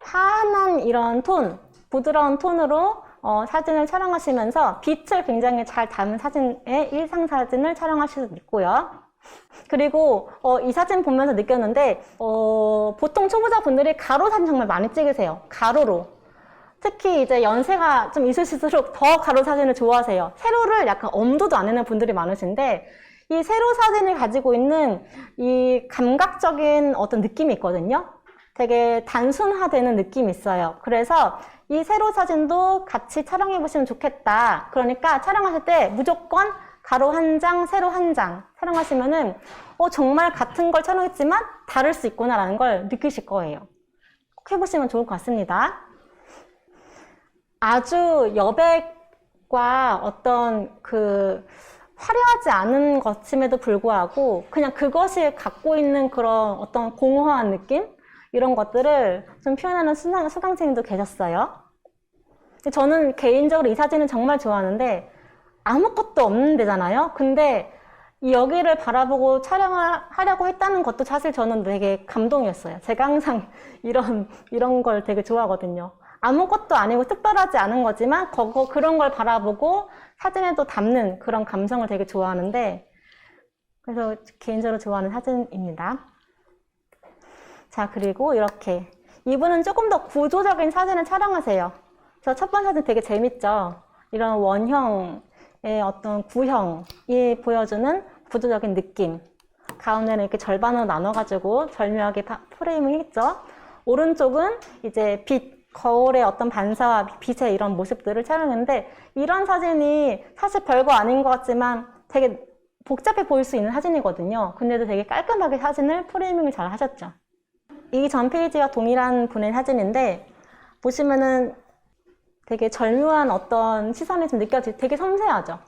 S1: 환한 이런 톤, 부드러운 톤으로 사진을 촬영하시면서 빛을 굉장히 잘 담은 사진의 일상 사진을 촬영하실 수 있고요. 그리고 이 사진 보면서 느꼈는데 보통 초보자분들이 가로 사진 정말 많이 찍으세요. 가로로. 특히 이제 연세가 좀 있으실수록 더 가로 사진을 좋아하세요. 세로를 약간 엄두도 안 내는 분들이 많으신데 이 세로 사진이 가지고 있는 이 감각적인 어떤 느낌이 있거든요. 되게 단순화되는 느낌이 있어요. 그래서 이 세로 사진도 같이 촬영해 보시면 좋겠다. 그러니까 촬영하실 때 무조건 가로 한 장, 세로 한 장 촬영하시면은 정말 같은 걸 촬영했지만 다를 수 있구나라는 걸 느끼실 거예요. 꼭 해보시면 좋을 것 같습니다. 아주 여백과 어떤 화려하지 않은 것임에도 불구하고 그냥 그것이 갖고 있는 그런 어떤 공허한 느낌? 이런 것들을 좀 표현하는 수강생님도 계셨어요. 저는 개인적으로 이 사진은 정말 좋아하는데 아무것도 없는 데잖아요. 근데 이 여기를 바라보고 촬영을 하려고 했다는 것도 사실 저는 되게 감동이었어요. 제가 항상 이런 걸 되게 좋아하거든요. 아무것도 아니고 특별하지 않은 거지만 그런 걸 바라보고 사진에도 담는 그런 감성을 되게 좋아하는데, 그래서 개인적으로 좋아하는 사진입니다. 자, 그리고 이렇게 이분은 조금 더 구조적인 사진을 촬영하세요. 그래서 첫 번째 사진 되게 재밌죠? 이런 원형의 어떤 구형이 보여주는 구조적인 느낌. 가운데는 이렇게 절반으로 나눠가지고 절묘하게 프레임을 했죠. 오른쪽은 이제 거울의 어떤 반사와 빛의 이런 모습들을 촬영했는데, 이런 사진이 사실 별거 아닌 것 같지만 되게 복잡해 보일 수 있는 사진이거든요. 근데도 되게 깔끔하게 사진을 프레이밍을 잘 하셨죠. 이 전 페이지와 동일한 분의 사진인데, 보시면은 되게 절묘한 어떤 시선이 좀 되게 섬세하죠.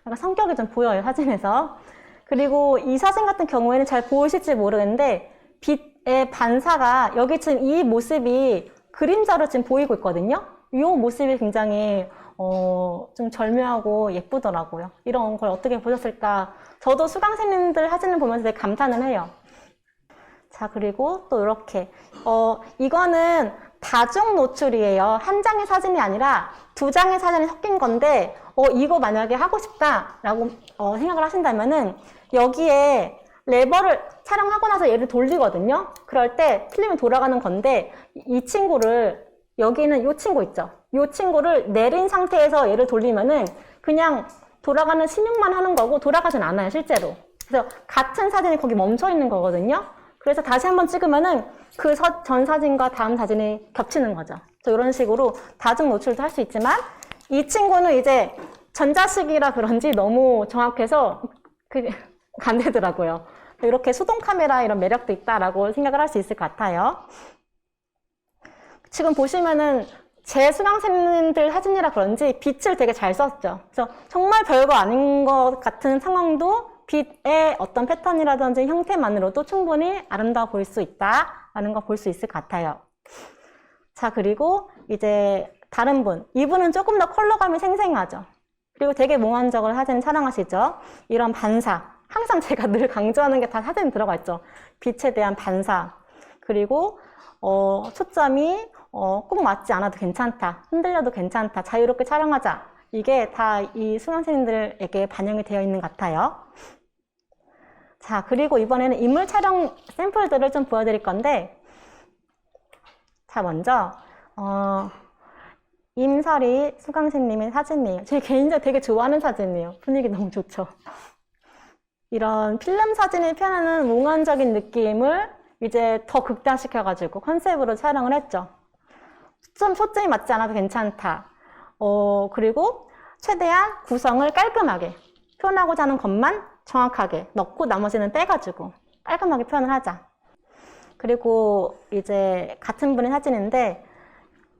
S1: 약간 성격이 좀 보여요, 사진에서. 그리고 이 사진 같은 경우에는 잘 보이실지 모르겠는데, 빛의 반사가 여기 지금 이 모습이 그림자로 지금 보이고 있거든요. 이 모습이 굉장히 좀 절묘하고 예쁘더라고요. 이런 걸 어떻게 보셨을까? 저도 수강생님들 사진을 보면서 되게 감탄을 해요. 자, 그리고 또 이렇게 이거는 다중 노출이에요. 한 장의 사진이 아니라 두 장의 사진이 섞인 건데, 이거 만약에 하고 싶다라고 생각을 하신다면은, 여기에 레버를 촬영하고 나서 얘를 돌리거든요. 그럴 때 필름이 돌아가는 건데, 이 친구를, 여기는 이 친구 있죠. 이 친구를 내린 상태에서 얘를 돌리면은 그냥 돌아가는 신용만 하는 거고 돌아가진 않아요, 실제로. 그래서 같은 사진이 거기 멈춰 있는 거거든요. 그래서 다시 한번 찍으면은 그 전 사진과 다음 사진이 겹치는 거죠. 이런 식으로 다중 노출도 할 수 있지만, 이 친구는 이제 전자식이라 그런지 너무 정확해서 안 되더라고요. 이렇게 수동 카메라 이런 매력도 있다라고 생각을 할 수 있을 것 같아요. 지금 보시면은 제 수강생들 사진이라 그런지 빛을 되게 잘 썼죠. 그래서 정말 별거 아닌 것 같은 상황도 빛의 어떤 패턴이라든지 형태만으로도 충분히 아름다워 보일 수 있다라는 거 볼 수 있을 것 같아요. 자, 그리고 이제 다른 분. 이분은 조금 더 컬러감이 생생하죠. 그리고 되게 몽환적으로 사진 촬영하시죠. 이런 반사. 항상 제가 늘 강조하는 게 다 사진에 들어가 있죠. 빛에 대한 반사. 그리고 초점이 꼭 맞지 않아도 괜찮다. 흔들려도 괜찮다. 자유롭게 촬영하자. 이게 다 이 수강생들에게 반영이 되어 있는 것 같아요. 자, 그리고 이번에는 인물 촬영 샘플들을 좀 보여드릴 건데, 자, 먼저 임설이 수강생님의 사진이에요. 제 개인적으로 되게 좋아하는 사진이에요. 분위기 너무 좋죠. 이런 필름 사진이 표현하는 몽환적인 느낌을 이제 더 극대화시켜가지고 컨셉으로 촬영을 했죠. 초점이 맞지 않아도 괜찮다. 그리고 최대한 구성을 깔끔하게 표현하고자 하는 것만 정확하게 넣고 나머지는 빼가지고 깔끔하게 표현을 하자. 그리고 이제 같은 분의 사진인데,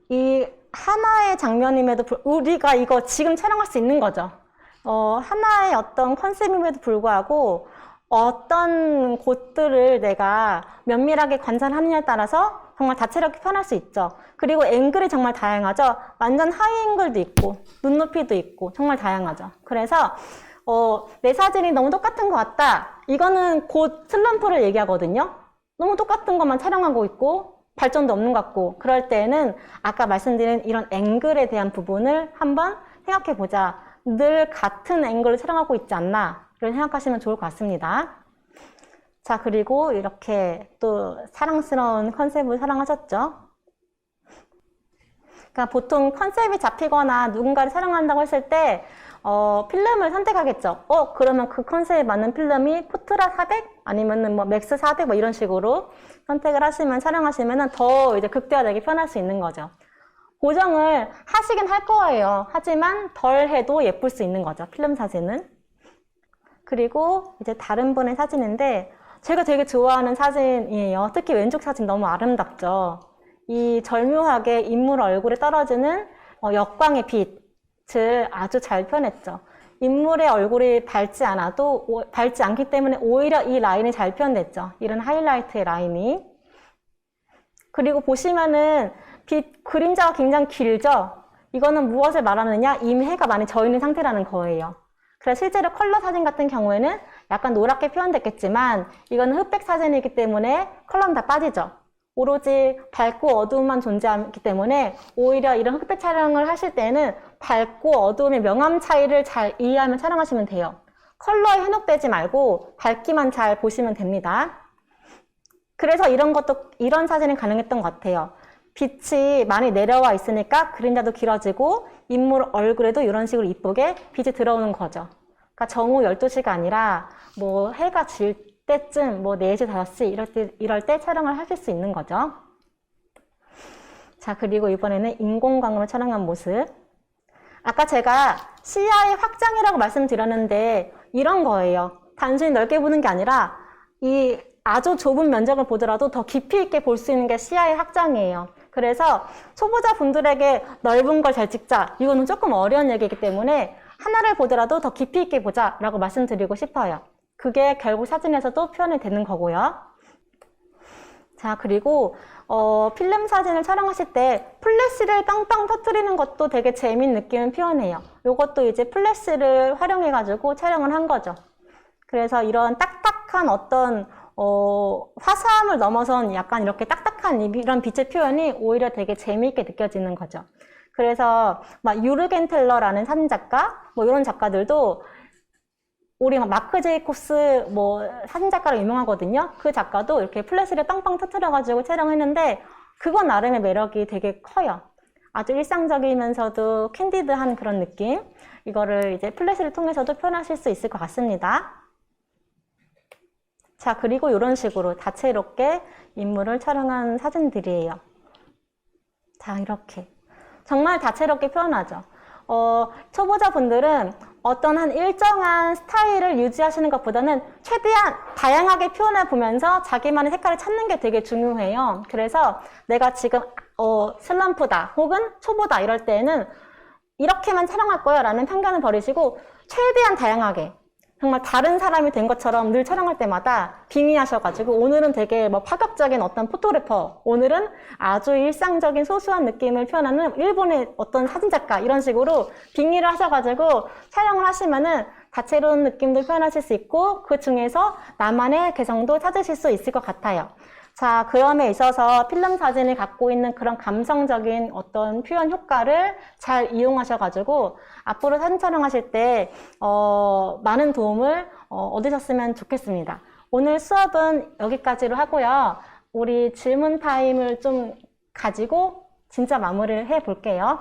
S1: 이 하나의 장면임에도 우리가 이거 지금 촬영할 수 있는 거죠. 하나의 어떤 컨셉임에도 불구하고 어떤 곳들을 내가 면밀하게 관찰하느냐에 따라서 정말 다채롭게 표현할 수 있죠. 그리고 앵글이 정말 다양하죠. 완전 하이 앵글도 있고 눈높이도 있고 정말 다양하죠. 그래서 내 사진이 너무 똑같은 것 같다. 이거는 곧 슬럼프를 얘기하거든요. 너무 똑같은 것만 촬영하고 있고 발전도 없는 것 같고, 그럴 때에는 아까 말씀드린 이런 앵글에 대한 부분을 한번 생각해 보자. 늘 같은 앵글을 촬영하고 있지 않나, 이렇게 생각하시면 좋을 것 같습니다. 자, 그리고 이렇게 또 사랑스러운 컨셉을 사랑하셨죠. 그러니까 보통 컨셉이 잡히거나 누군가를 사랑한다고 했을 때 필름을 선택하겠죠. 그러면 그 컨셉에 맞는 필름이 포트라 400 아니면은 뭐 맥스 400 뭐 이런 식으로 선택을 하시면, 촬영하시면은 더 이제 극대화되게 표현할 수 있는 거죠. 고정을 하시긴 할 거예요. 하지만 덜 해도 예쁠 수 있는 거죠, 필름 사진은. 그리고 이제 다른 분의 사진인데, 제가 되게 좋아하는 사진이에요. 특히 왼쪽 사진 너무 아름답죠. 이 절묘하게 인물 얼굴에 떨어지는 역광의 빛을 아주 잘 표현했죠. 인물의 얼굴이 밝지 않기 때문에 오히려 이 라인이 잘 표현됐죠. 이런 하이라이트의 라인이. 그리고 보시면은 그림자가 굉장히 길죠. 이거는 무엇을 말하느냐? 이미 해가 많이 져 있는 상태라는 거예요. 그래서 실제로 컬러 사진 같은 경우에는 약간 노랗게 표현됐겠지만 이거는 흑백 사진이기 때문에 컬러는 다 빠지죠. 오로지 밝고 어두움만 존재하기 때문에 오히려 이런 흑백 촬영을 하실 때는 밝고 어두움의 명암 차이를 잘 이해하며 촬영하시면 돼요. 컬러에 현혹되지 말고 밝기만 잘 보시면 됩니다. 그래서 이런 사진이 가능했던 것 같아요. 빛이 많이 내려와 있으니까 그림자도 길어지고 인물 얼굴에도 이런 식으로 이쁘게 빛이 들어오는 거죠. 그러니까 정오 12시가 아니라 뭐 해가 질 때쯤 뭐 4시, 5시 이럴 때 촬영을 하실 수 있는 거죠. 자, 그리고 이번에는 인공광으로 촬영한 모습. 아까 제가 시야의 확장이라고 말씀드렸는데 이런 거예요. 단순히 넓게 보는 게 아니라 이 아주 좁은 면적을 보더라도 더 깊이 있게 볼 수 있는 게 시야의 확장이에요. 그래서 초보자분들에게 넓은 걸 잘 찍자. 이거는 조금 어려운 얘기이기 때문에 하나를 보더라도 더 깊이 있게 보자 라고 말씀드리고 싶어요. 그게 결국 사진에서도 표현이 되는 거고요. 자, 그리고 필름 사진을 촬영하실 때 플래시를 빵빵 터뜨리는 것도 되게 재미있는 느낌을 표현해요. 이것도 이제 플래시를 활용해가지고 촬영을 한 거죠. 그래서 이런 딱딱한 어떤 화사함을 넘어선 약간 이렇게 딱딱한 이런 빛의 표현이 오히려 되게 재미있게 느껴지는 거죠. 그래서 막 유르겐 텔러라는 사진작가, 뭐 이런 작가들도 우리 마크 제이콥스 뭐 사진작가로 유명하거든요. 그 작가도 이렇게 플래시를 빵빵 터뜨려가지고 촬영했는데 그건 나름의 매력이 되게 커요. 아주 일상적이면서도 캔디드한 그런 느낌. 이거를 이제 플래시를 통해서도 표현하실 수 있을 것 같습니다. 자, 그리고 이런 식으로 다채롭게 인물을 촬영한 사진들이에요. 자, 이렇게. 정말 다채롭게 표현하죠. 초보자분들은 어떤 한 일정한 스타일을 유지하시는 것보다는 최대한 다양하게 표현해 보면서 자기만의 색깔을 찾는 게 되게 중요해요. 그래서 내가 지금 슬럼프다 혹은 초보다 이럴 때는 이렇게만 촬영할 거야 라는 편견을 버리시고 최대한 다양하게 정말 다른 사람이 된 것처럼 늘 촬영할 때마다 빙의하셔가지고 오늘은 되게 뭐 파격적인 어떤 포토그래퍼, 오늘은 아주 일상적인 소소한 느낌을 표현하는 일본의 어떤 사진작가 이런 식으로 빙의를 하셔가지고 촬영을 하시면은 다채로운 느낌도 표현하실 수 있고 그 중에서 나만의 개성도 찾으실 수 있을 것 같아요. 자, 그럼에 있어서 필름 사진이 갖고 있는 그런 감성적인 어떤 표현 효과를 잘 이용하셔가지고 앞으로 사진 촬영하실 때 많은 도움을 얻으셨으면 좋겠습니다. 오늘 수업은 여기까지로 하고요. 우리 질문 타임을 좀 가지고 진짜 마무리를 해 볼게요.